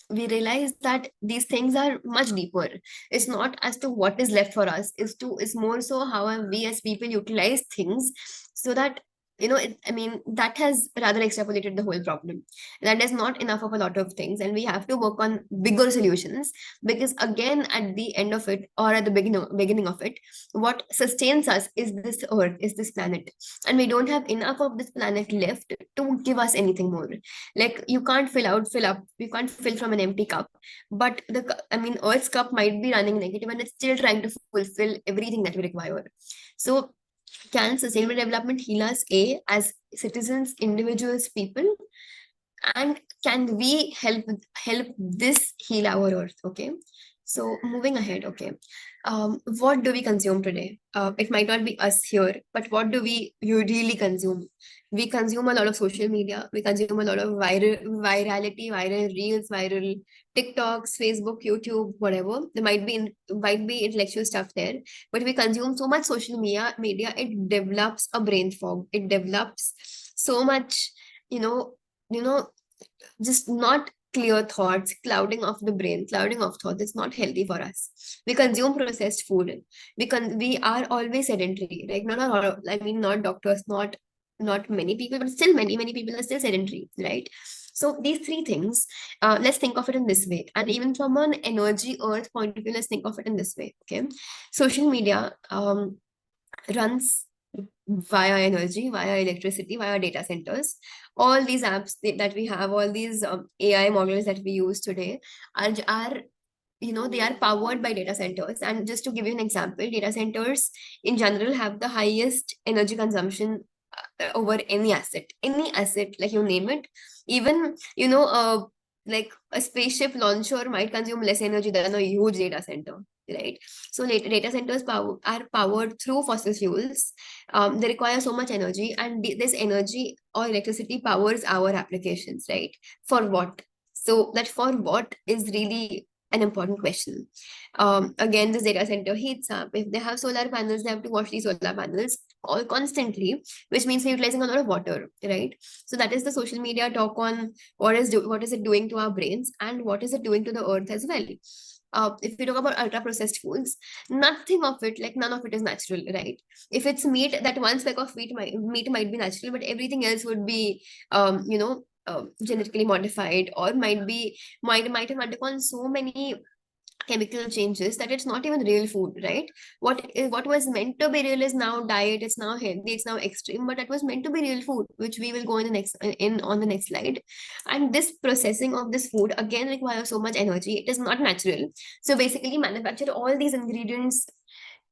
we realize that these things are much deeper. It's not as to what is left for us, it's more so how we as people utilize things, so that I mean, that has rather extrapolated the whole problem. That is not enough of a lot of things, and we have to work on bigger solutions, because again, at the end of it, or at the beginning of it, what sustains us is this earth, is this planet, and we don't have enough of this planet left to give us anything more. Like you can't fill up, you can't fill from an empty cup, but I mean, earth's cup might be running negative and it's still trying to fulfill everything that we require. So can sustainable development heal us, A, as citizens, individuals, people? And can we help this heal our earth? Okay. So moving ahead, okay. What do we consume today? It might not be us here, but what do you really consume? We consume a lot of social media. We consume a lot of virality, viral reels, viral TikToks, Facebook, YouTube, whatever. There might be intellectual stuff there, but we consume so much social media, it develops a brain fog. It develops so much, you know, you know, just not clear thoughts, clouding of the brain, clouding of thoughts. It's not healthy for us. We consume processed food. We are always sedentary. Like not a lot of, I mean, not doctors, not many people, but still many people are still sedentary, right? So these three things, let's think of it in this way. And even from an energy earth point of view, let's think of it in this way. Okay. Social media runs via energy, via electricity, via data centers. All these apps that we have, all these AI models that we use today are they are powered by data centers. And just to give you an example, data centers in general have the highest energy consumption over any asset, like you name it. Even like a spaceship launcher might consume less energy than a huge data center, right? So data centers are powered through fossil fuels. They require so much energy, and this energy or electricity powers our applications, right? For what? So that for what is really an important question. Again, this data center heats up. If they have solar panels, they have to wash these solar panels all constantly, which means they're utilizing a lot of water, right? So that is the social media talk on what is it doing to our brains, and what is it doing to the earth as well. If we talk about ultra processed foods, nothing of it, like none of it is natural, right? If it's meat, that one speck of meat might be natural, but everything else would be genetically modified, or might have undergone so many chemical changes that it's not even real food, right? What was meant to be real is now diet, it's now healthy, it's now extreme, but that was meant to be real food, which we will go in on the next slide. And this processing of this food again requires so much energy. It is not natural. So basically manufacture all these ingredients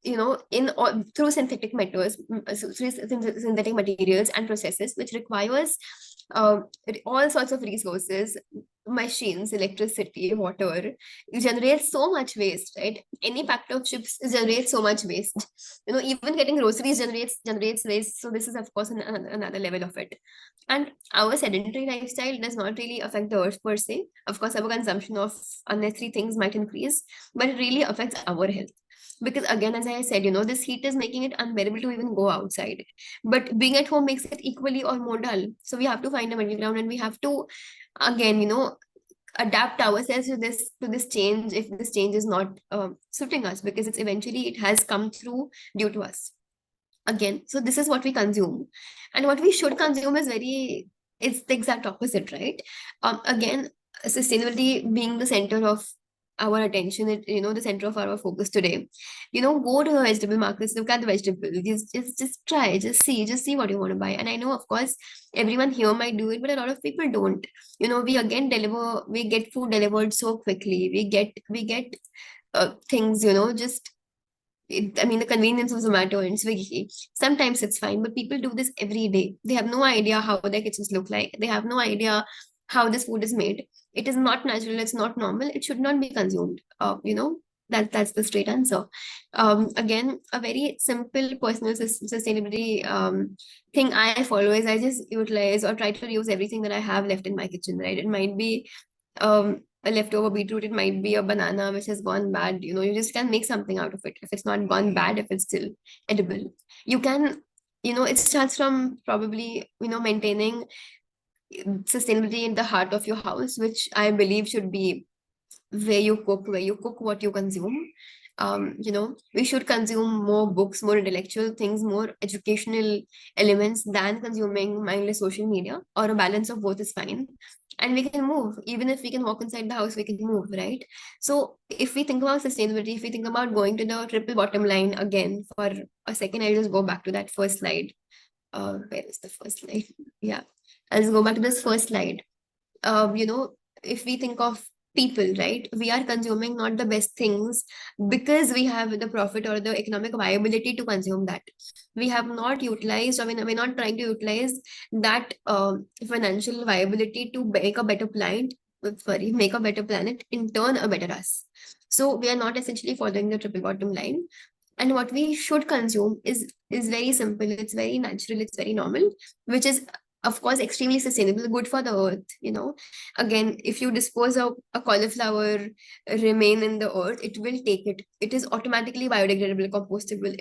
through synthetic methods, through synthetic materials and processes, which requires uh, all sorts of resources, machines, electricity, water. It generates so much waste, right? Any packet of chips generates so much waste. Even getting groceries generates waste. So this is of course another level of it. And our sedentary lifestyle does not really affect the earth per se. Of course, our consumption of unnecessary things might increase, but it really affects our health. Because again, as I said, this heat is making it unbearable to even go outside. But being at home makes it equally or more dull. So we have to find a middle ground, and we have to again, adapt ourselves to this change if this change is not suiting us, because it has come through due to us. Again, so this is what we consume, and what we should consume it's the exact opposite, right? Again, sustainability being the center of our attention, the center of our focus today. Go to the vegetable markets, look at the vegetables, just try, just see what you want to buy. And I know, of course, everyone here might do it, but a lot of people don't. We get food delivered so quickly. We get things, just I mean, the convenience of Zomato and Swiggy, sometimes it's fine, but people do this every day. They have no idea how their kitchens look like. They have no idea how this food is made. It is not natural. It's not normal. It should not be consumed. That's the straight answer. Again, a very simple personal sustainability thing I follow is I just utilize or try to reuse everything that I have left in my kitchen. Right? It might be a leftover beetroot, it might be a banana which has gone bad. You just can make something out of it. If it's not gone bad, if it's still edible, you can, it starts from probably, maintaining sustainability in the heart of your house, which I believe should be where you cook what you consume. We should consume more books, more intellectual things, more educational elements than consuming mindless social media, or a balance of both is fine. And we can move. Even if we can walk inside the house, we can move, right? So if we think about sustainability, if we think about going to the triple bottom line again for a second, I'll just go back to that first slide. Where is the first slide? Yeah, I'll just go back to this first slide. If we think of people, right, we are consuming not the best things because we have the profit or the economic viability to consume that. We have not utilized, we're not trying to utilize that financial viability to make a better planet. Sorry, make a better planet, in turn a better us. So we are not essentially following the triple bottom line. And what we should consume is very simple, it's very natural, it's very normal, which is of course extremely sustainable, good for the earth. Again, if you dispose of a cauliflower remain in the earth, it will take it. It is automatically biodegradable, compostable.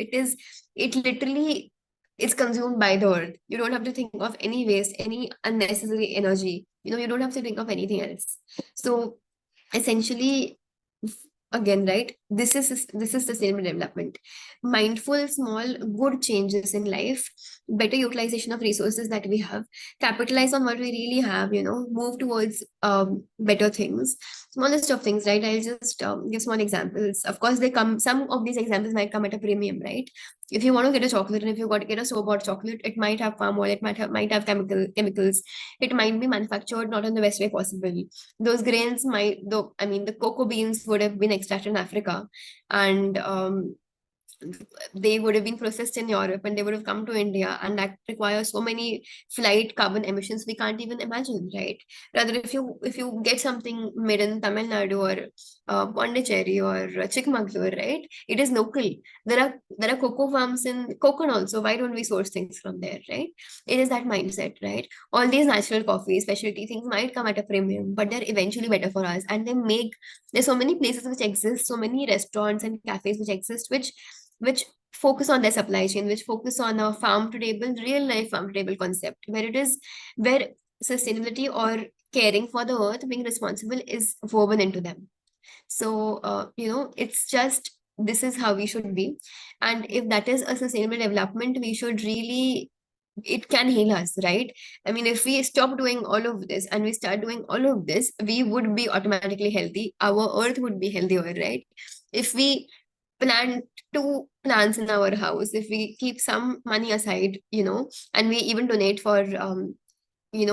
It literally is consumed by the earth. You don't have to think of any waste, any unnecessary energy. You don't have to think of anything else. So essentially, again, right, this is sustainable development. Mindful small good changes in life, better utilization of resources that we have, capitalize on what we really have, move towards better things, smallest of things, right? I'll just give small examples. Of course, some of these examples might come at a premium, right? If you want to get a chocolate, and if you got to get a store-bought chocolate, it might have palm oil, it might have chemicals, it might be manufactured not in the best way possible. Those grains might, though, I mean, the cocoa beans would have been extracted in Africa, and they would have been processed in Europe, and they would have come to India, and that requires so many flight carbon emissions we can't even imagine, right? Rather, if you get something made in Tamil Nadu or Pondicherry or Chikmagalur, right? It is local. There are cocoa farms in Konkan also. Why don't we source things from there, right? It is that mindset, right? All these natural coffee, specialty things might come at a premium, but they're eventually better for us. And there's so many places which exist, so many restaurants and cafes which exist, which focus on their supply chain, which focus on a farm to table, real life farm to table concept, where sustainability or caring for the earth, being responsible, is woven into them. So, it's just, this is how we should be. And if that is a sustainable development, we should really, it can heal us, right? I mean, if we stop doing all of this and we start doing all of this, we would be automatically healthy. Our earth would be healthier, right? If we plant two plants in our house, if we keep some money aside, and we even donate for,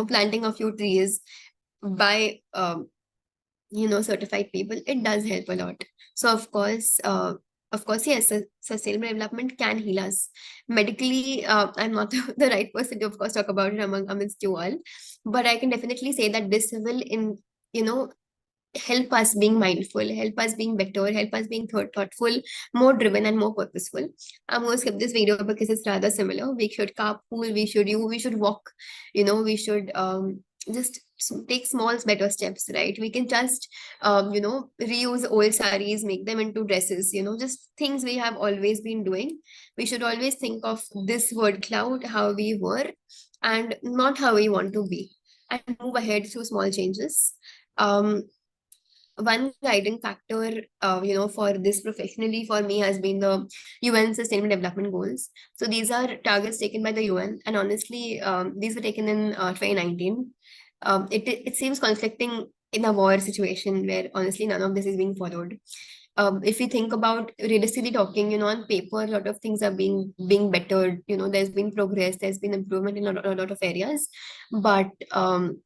planting a few trees by, certified people, it does help a lot. So of course, yes, sustainable development can heal us medically. I'm not the right person to, of course, talk about it amidst you all, but I can definitely say that this will, you know help us being mindful, help us being better, help us being thoughtful, more driven and more purposeful. I'm going to skip this video because it's rather similar. We should carpool, we should walk, we should just take small better steps, right? We can just reuse old saris, make them into dresses, just things we have always been doing. We should always think of this word cloud, how we were, and not how we want to be, and move ahead through small changes. One guiding factor, for this professionally for me has been the UN Sustainable Development Goals. So these are targets taken by the UN, and honestly, these were taken in 2019. It seems conflicting in a war situation where honestly none of this is being followed. If we think about realistically talking, on paper, a lot of things are being bettered. There's been progress, there's been improvement in a lot of areas, but on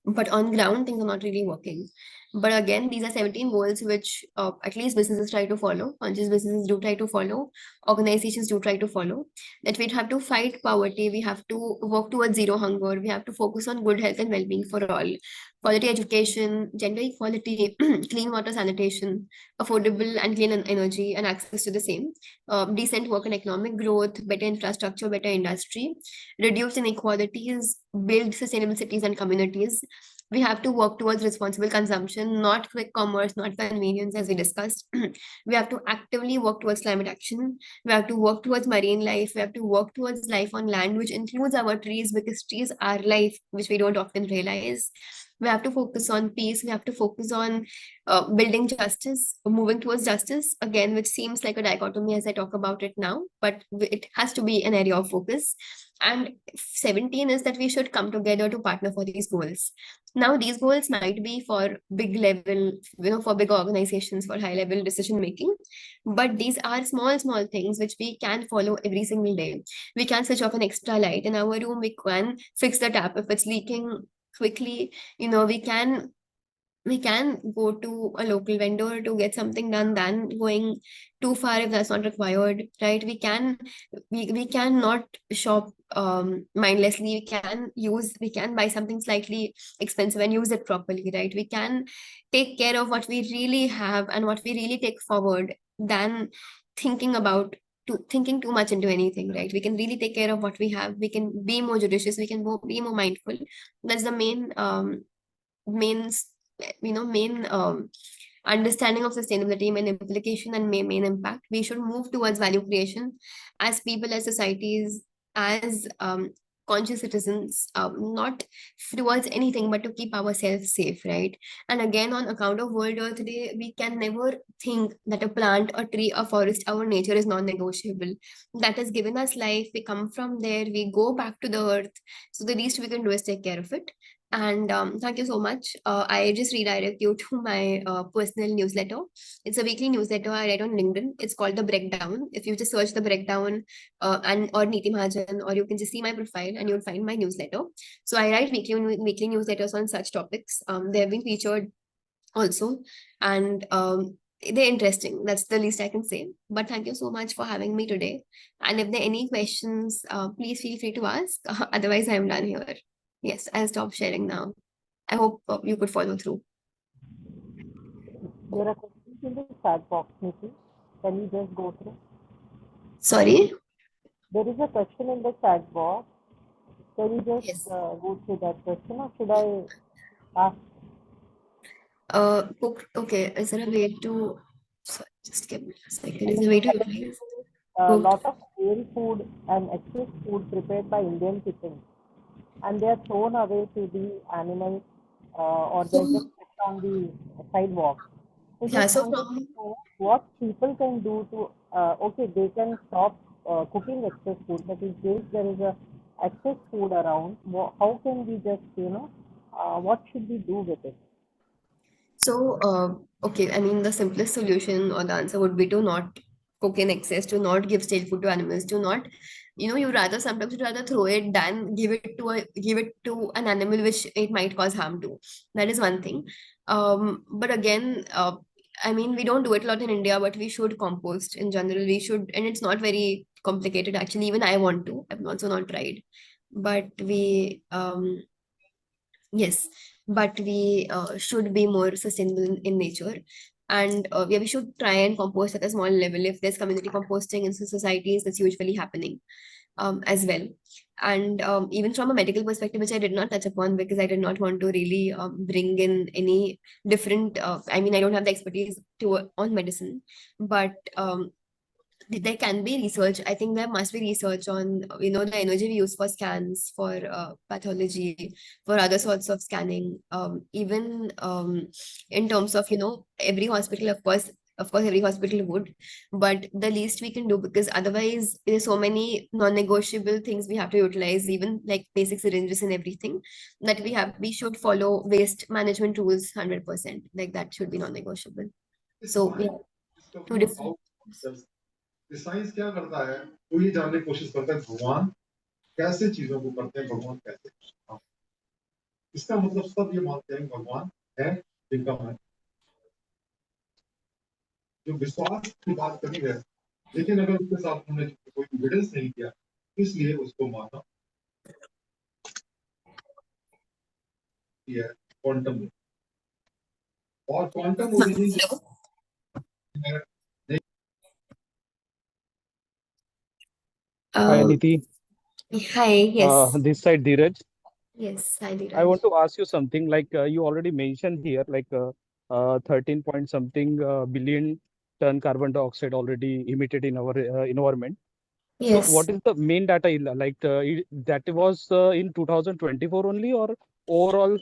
ground things are not really working. But again, these are 17 goals which at least businesses try to follow, conscious businesses do try to follow, organizations do try to follow. That we have to fight poverty, we have to work towards zero hunger, we have to focus on good health and well-being for all, quality education, gender equality, clean water sanitation, affordable and clean energy and access to the same, decent work and economic growth, better infrastructure, better industry, reduce inequalities, build sustainable cities and communities. We have to work towards responsible consumption, not quick commerce, not convenience, as we discussed. We have to actively work towards climate action. We have to work towards marine life. We have to work towards life on land, which includes our trees, because trees are life, which we don't often realize. We have to focus on peace. We have to focus on building justice, moving towards justice, again, which seems like a dichotomy as I talk about it now, but it has to be an area of focus. And 17 is that we should come together to partner for these goals. Now, these goals might be for big level, for big organizations, for high level decision making, but these are small, small things which we can follow every single day. We can switch off an extra light in our room. We can fix the tap if it's leaking quickly. We can go to a local vendor to get something done than going too far if that's not required, right? We can not shop mindlessly. We can buy something slightly expensive and use it properly, right? We can take care of what we really have and what we really take forward than thinking about thinking too much into anything, right? We can really take care of what we have. We can be more judicious, we can be more mindful. That's the main main understanding of sustainability, main implication and main impact. We should move towards value creation as people, as societies, as conscious citizens, not towards anything but to keep ourselves safe, right? And again, on account of World Earth Day, we can never think that a plant, a tree, a forest, our nature is non-negotiable. That has given us life. We come from there, we go back to the earth. So the least we can do is take care of it. And thank you so much. I just redirect you to my personal newsletter. It's a weekly newsletter I write on LinkedIn. It's called The Breakdown. If you just search The Breakdown and or Neeti Mahajan, or you can just see my profile and you'll find my newsletter. So I write weekly newsletters on such topics. They have been featured also, and they're interesting. That's the least I can say. But thank you so much for having me today. And if there are any questions, please feel free to ask. Otherwise, I'm done here. Yes, I'll stop sharing now. I hope you could follow through. There are questions in the chat box, Nikki. Can you just go through? Sorry? There is a question in the chat box. Can you just Yes. go through that question, or should I ask? Okay, is there a way to... Sorry, just give me a second. Is there a way to utilize? A Cooked. lot of stale food and excess food prepared by Indian kitchens, and they are thrown away to the animals, or they're just kept on the sidewalk. So Yeah, just so wanted to from... know what people can do to, okay, they can stop cooking excess food, but in case there is a excess food around, how can we just, what should we do with it? So, okay, I mean, the simplest solution or the answer would be to not cook in excess, to not give stale food to animals, to not, sometimes you'd rather throw it than give it to an animal which it might cause harm to. That is one thing. But again, I mean, we don't do it a lot in India, but we should compost in general. We should, and it's not very complicated actually. Even I want to. I've also not tried, but yes, but we should be more sustainable in nature. And yeah, we should try and compost at a small level. If there's community composting in societies, that's usually happening as well. And even from a medical perspective, which I did not touch upon because I did not want to really bring in any different, I mean, I don't have the expertise on medicine, but there can be research. I think there must be research on, the energy we use for scans, for pathology, for other sorts of scanning. Even in terms of, every hospital, of course, every hospital would, but the least we can do, because otherwise there's so many non-negotiable things we have to utilize, even like basic syringes and everything, that we should follow waste management rules 100%. Like that should be non-negotiable. So yeah, two different. ये science क्या करता है, वो ये जानने की कोशिश करता है भगवान कैसे चीजों को करते हैं, भगवान कैसे। इसका मतलब सब ये मानते हैं भगवान है, ये कम है जो विश्वास की बात करी है, लेकिन अगर उसके साथ हमने कोई एविडेंस नहीं किया, इसलिए उसको माना है क्वांटम और क्वांटम ओरिजिन है। Hi, Um, Aditi. Hi, yes. This side, Dheeraj. Yes, hi, I want Dheeraj. to ask you something. Like you already mentioned here, like 13 point something billion ton carbon dioxide already emitted in our environment. So, Yes, what is the main data? That was in 2024 only, or overall,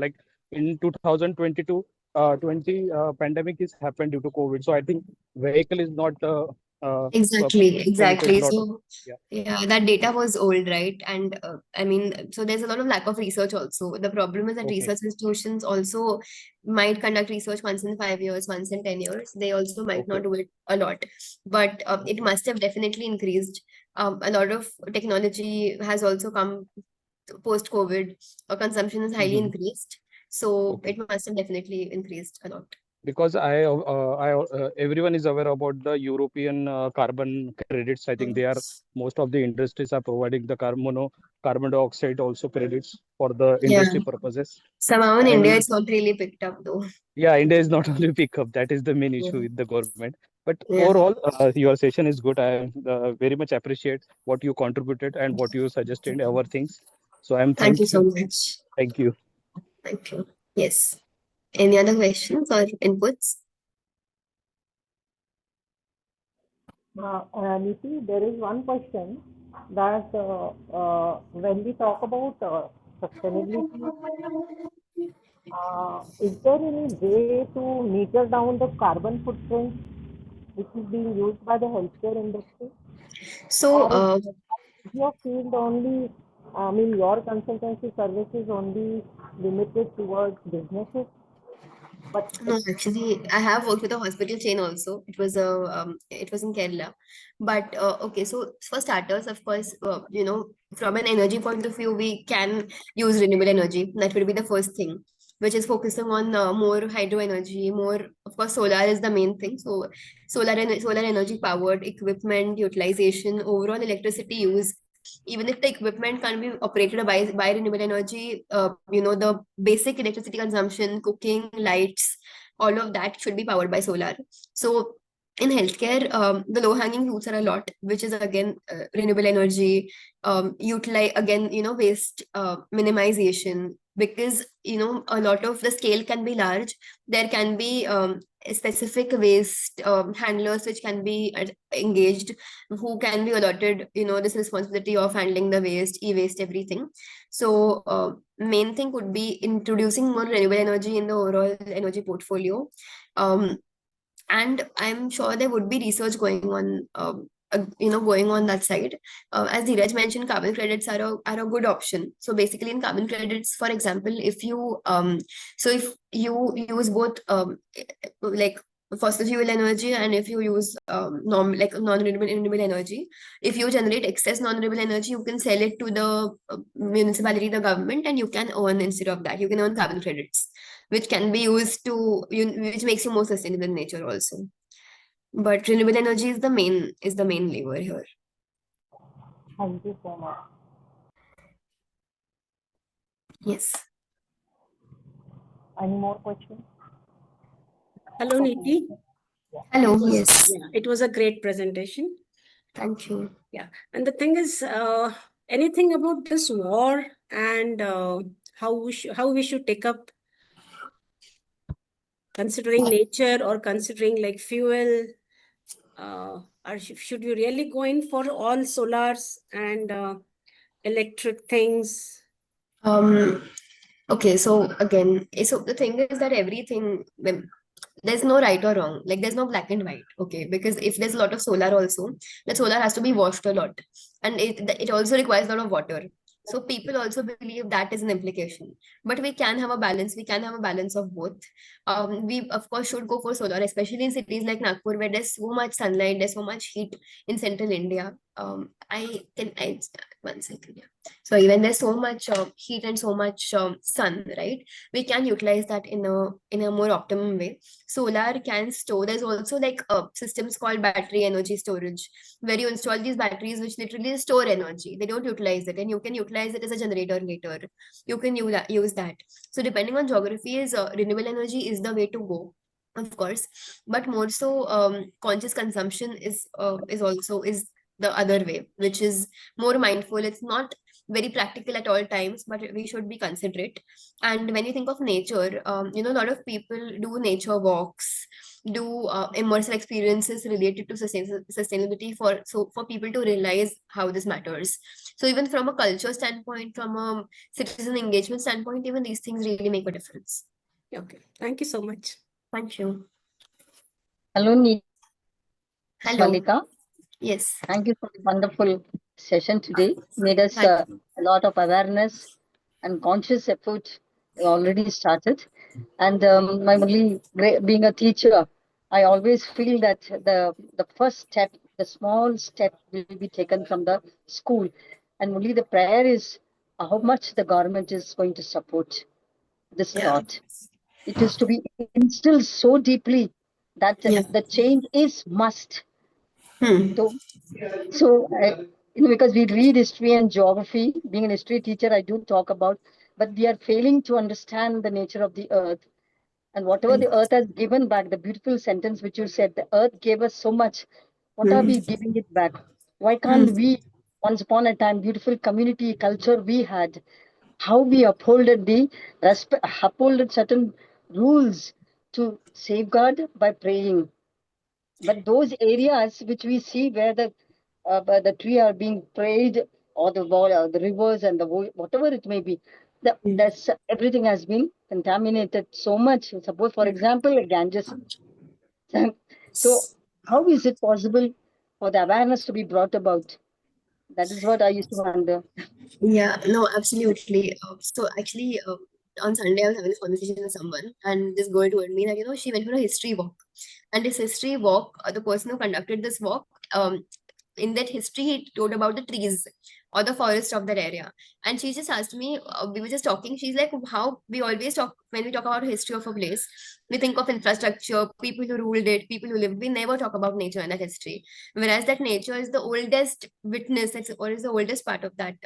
like in 2022, 20 pandemic is happened due to COVID. So, I think vehicle is not uh, polluted exactly. lot of. So, Yeah. yeah, that data was old, right? And I mean, so there's a lot of lack of research also. The problem is that Okay. research institutions also might conduct research once in 5 years, once in 10 years. They also might not Okay. do it a lot, but it Okay. must have definitely increased. A lot of technology has also come post COVID. Consumption is highly Mhm. increased. So Okay. it must have definitely increased a lot. Because everyone is aware about the European carbon credits. I think they are most of the industries are providing the carbon dioxide also credits for the Yeah. industry purposes. Somehow in India, And it's not really picked up though. yeah, India is not only pick up. That is the main Yeah. issue with the government. But Yeah. overall, your session is good. I very much appreciate what you contributed and what you suggested, our things. So I'm Thank you thank so you. much. Thank you. Thank you. Yes. Any other questions or inputs? Niti, there is one question that when we talk about sustainability, is there any way to meter down the carbon footprint which is being used by the healthcare industry? So, Or is your field only, I mean, your consultancy services only limited towards businesses? But no, actually, I have worked with a hospital chain also. It was in Kerala. But okay, so for starters, of course, from an energy point of view, we can use renewable energy. That will be the first thing, which is focusing on more hydro energy, more, of course, solar is the main thing. So solar energy powered equipment utilization, overall electricity use. Even if the equipment can be operated by renewable energy, the basic electricity consumption, cooking, lights, all of that should be powered by solar. So in healthcare, the low hanging fruits are a lot, which is again renewable energy, utilize again, waste minimization, because a lot of the scale can be large. There can be specific waste handlers which can be engaged, who can be allotted this responsibility of handling the waste, e-waste, everything. So main thing could be introducing more renewable energy in the overall energy portfolio. um, and I'm sure there would be research going on, going on that side. As Dheeraj mentioned, carbon credits are a good option. So basically, in carbon credits, for example, if you use both like fossil fuel energy, and if you use non-renewable energy, if you generate excess non-renewable energy, you can sell it to the municipality, the government, and you can earn, instead of that, you can earn carbon credits, which can be used which makes you more sustainable in nature also. But renewable energy is the main lever here. thank you so much. Yes. Any more questions? Hello, Niti. Hello. Yes. Yeah, it was a great presentation. Thank you. Yeah, and the thing is, anything about this war and how we should take up, considering nature or considering like fuel, or should we really go in for all solars and electric things? Um, okay, so again, so the thing is that there's no right or wrong. Like there's no black and white. Okay, because if there's a lot of solar also, that solar has to be washed a lot, and it also requires a lot of water. So people also believe that is an implication. But we can have a balance. We can have a balance of both. We of course should go for solar, especially in cities like Nagpur, where there's so much sunlight, there's so much heat in central India. I one second, yeah. So when there's so much heat and so much sun, right, we can utilize that in a more optimum way. Solar can store. There's also like systems called battery energy storage, where you install these batteries which literally store energy. They don't utilize it, and you can utilize it as a generator later. You can use that. So depending on geography, is renewable energy is the way to go, of course, but more so conscious consumption is the other way, which is more mindful. It's not very practical at all times, but we should be considerate. And when you think of nature, a lot of people do nature walks, do immersive experiences related to sustainability for people to realize how this matters. So even from a culture standpoint, from a citizen engagement standpoint, even these things really make a difference. Okay, thank you so much. Thank you. Hello, Hello. Malika. Yes. Thank you for the wonderful session today. Made us Thank a lot of awareness and conscious effort already started. And my only being a teacher, I always feel that the first step, the small step, will be taken from the school, and only the prayer is how much the government is going to support this Yeah. thought. It is to be instilled so deeply that Yeah. the change is must. Hmm. Because we read history and geography, being an history teacher, I do talk about, but we are failing to understand the nature of the earth and whatever the earth has given back. The beautiful sentence which you said, the earth gave us so much. What are Hmm. we giving it back? Why Hmm. can't we, once upon a time, beautiful community culture we had, how we upholded upholded certain rules to safeguard by praying. But those areas which we see where the tree are being prayed, or the wall, or the rivers and whatever it may be, that's everything has been contaminated so much. Suppose, for example, Ganges. So, how is it possible for the awareness to be brought about? That is what I used to wonder. Yeah, no, absolutely. So actually, on Sunday, I was having this conversation with someone, and this girl told me that, she went for a history walk. And this history walk, the person who conducted this walk, in that history, he told about the trees or the forest of that area. And she just asked me, we were just talking. She's like, how we always talk when we talk about history of a place, we think of infrastructure, people who ruled it, people who lived. We never talk about nature in that history. Whereas that nature is the oldest witness, or is the oldest part of that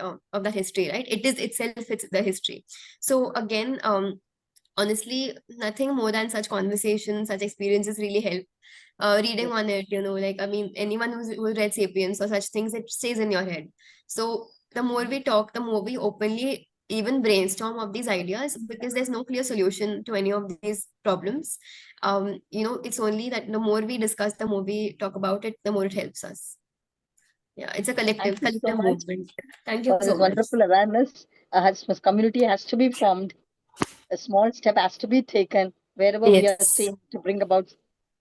history, right? It is itself, it's the history. So again, honestly, nothing more than such conversations, such experiences really help. Reading on it, like, I mean, anyone who read Sapiens or such things, it stays in your head. So the more we talk, the more we openly even brainstorm of these ideas, because there's no clear solution to any of these problems. It's only that the more we discuss, the more we talk about it, the more it helps us. Yeah, it's a Thank you so collective much movement. Thank you for so this much. wonderful awareness. Community has to be formed. A small step has to be taken wherever we are Yes. seeing to bring about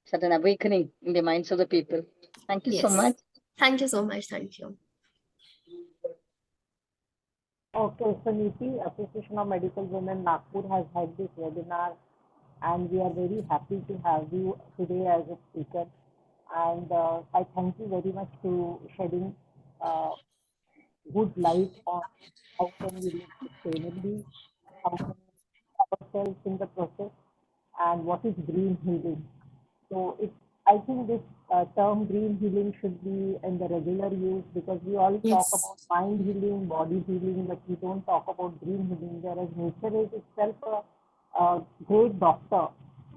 certain awakening in the minds of the people. Thank you so Yes. much. Thank you so much. Thank you. Okay, so Niti, Association of Medical Women Nagpur has had this webinar, and we are very happy to have you today as a speaker. And I thank you very much to shedding good light on how can we live sustainably, how can we ourselves in the process, and what is green healing. So I think this term green healing should be in the regular use, because we all talk Yes. about mind healing, body healing, but we don't talk about green healing. Whereas nature is itself a great doctor.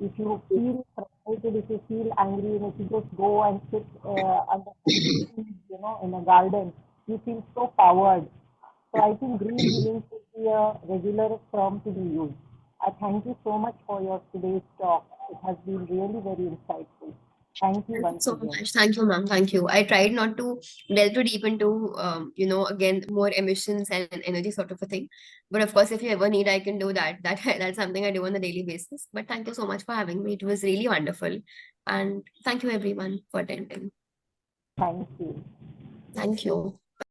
If you feel frustrated, if you feel angry, and if you just go and sit under in a garden, you feel so powered. So I think green healing should be a regular term to be used. I thank you so much for your today's talk. It has been really very insightful. Thank you Thank you once so again. much. Thank you, ma'am. Thank you. I tried not to delve too deep into, again, more emissions and energy sort of a thing. But of course, if you ever need, I can do that. That's something I do on a daily basis. But thank you so much for having me. It was really wonderful. And thank you, everyone, for attending. Thank you. Thank you.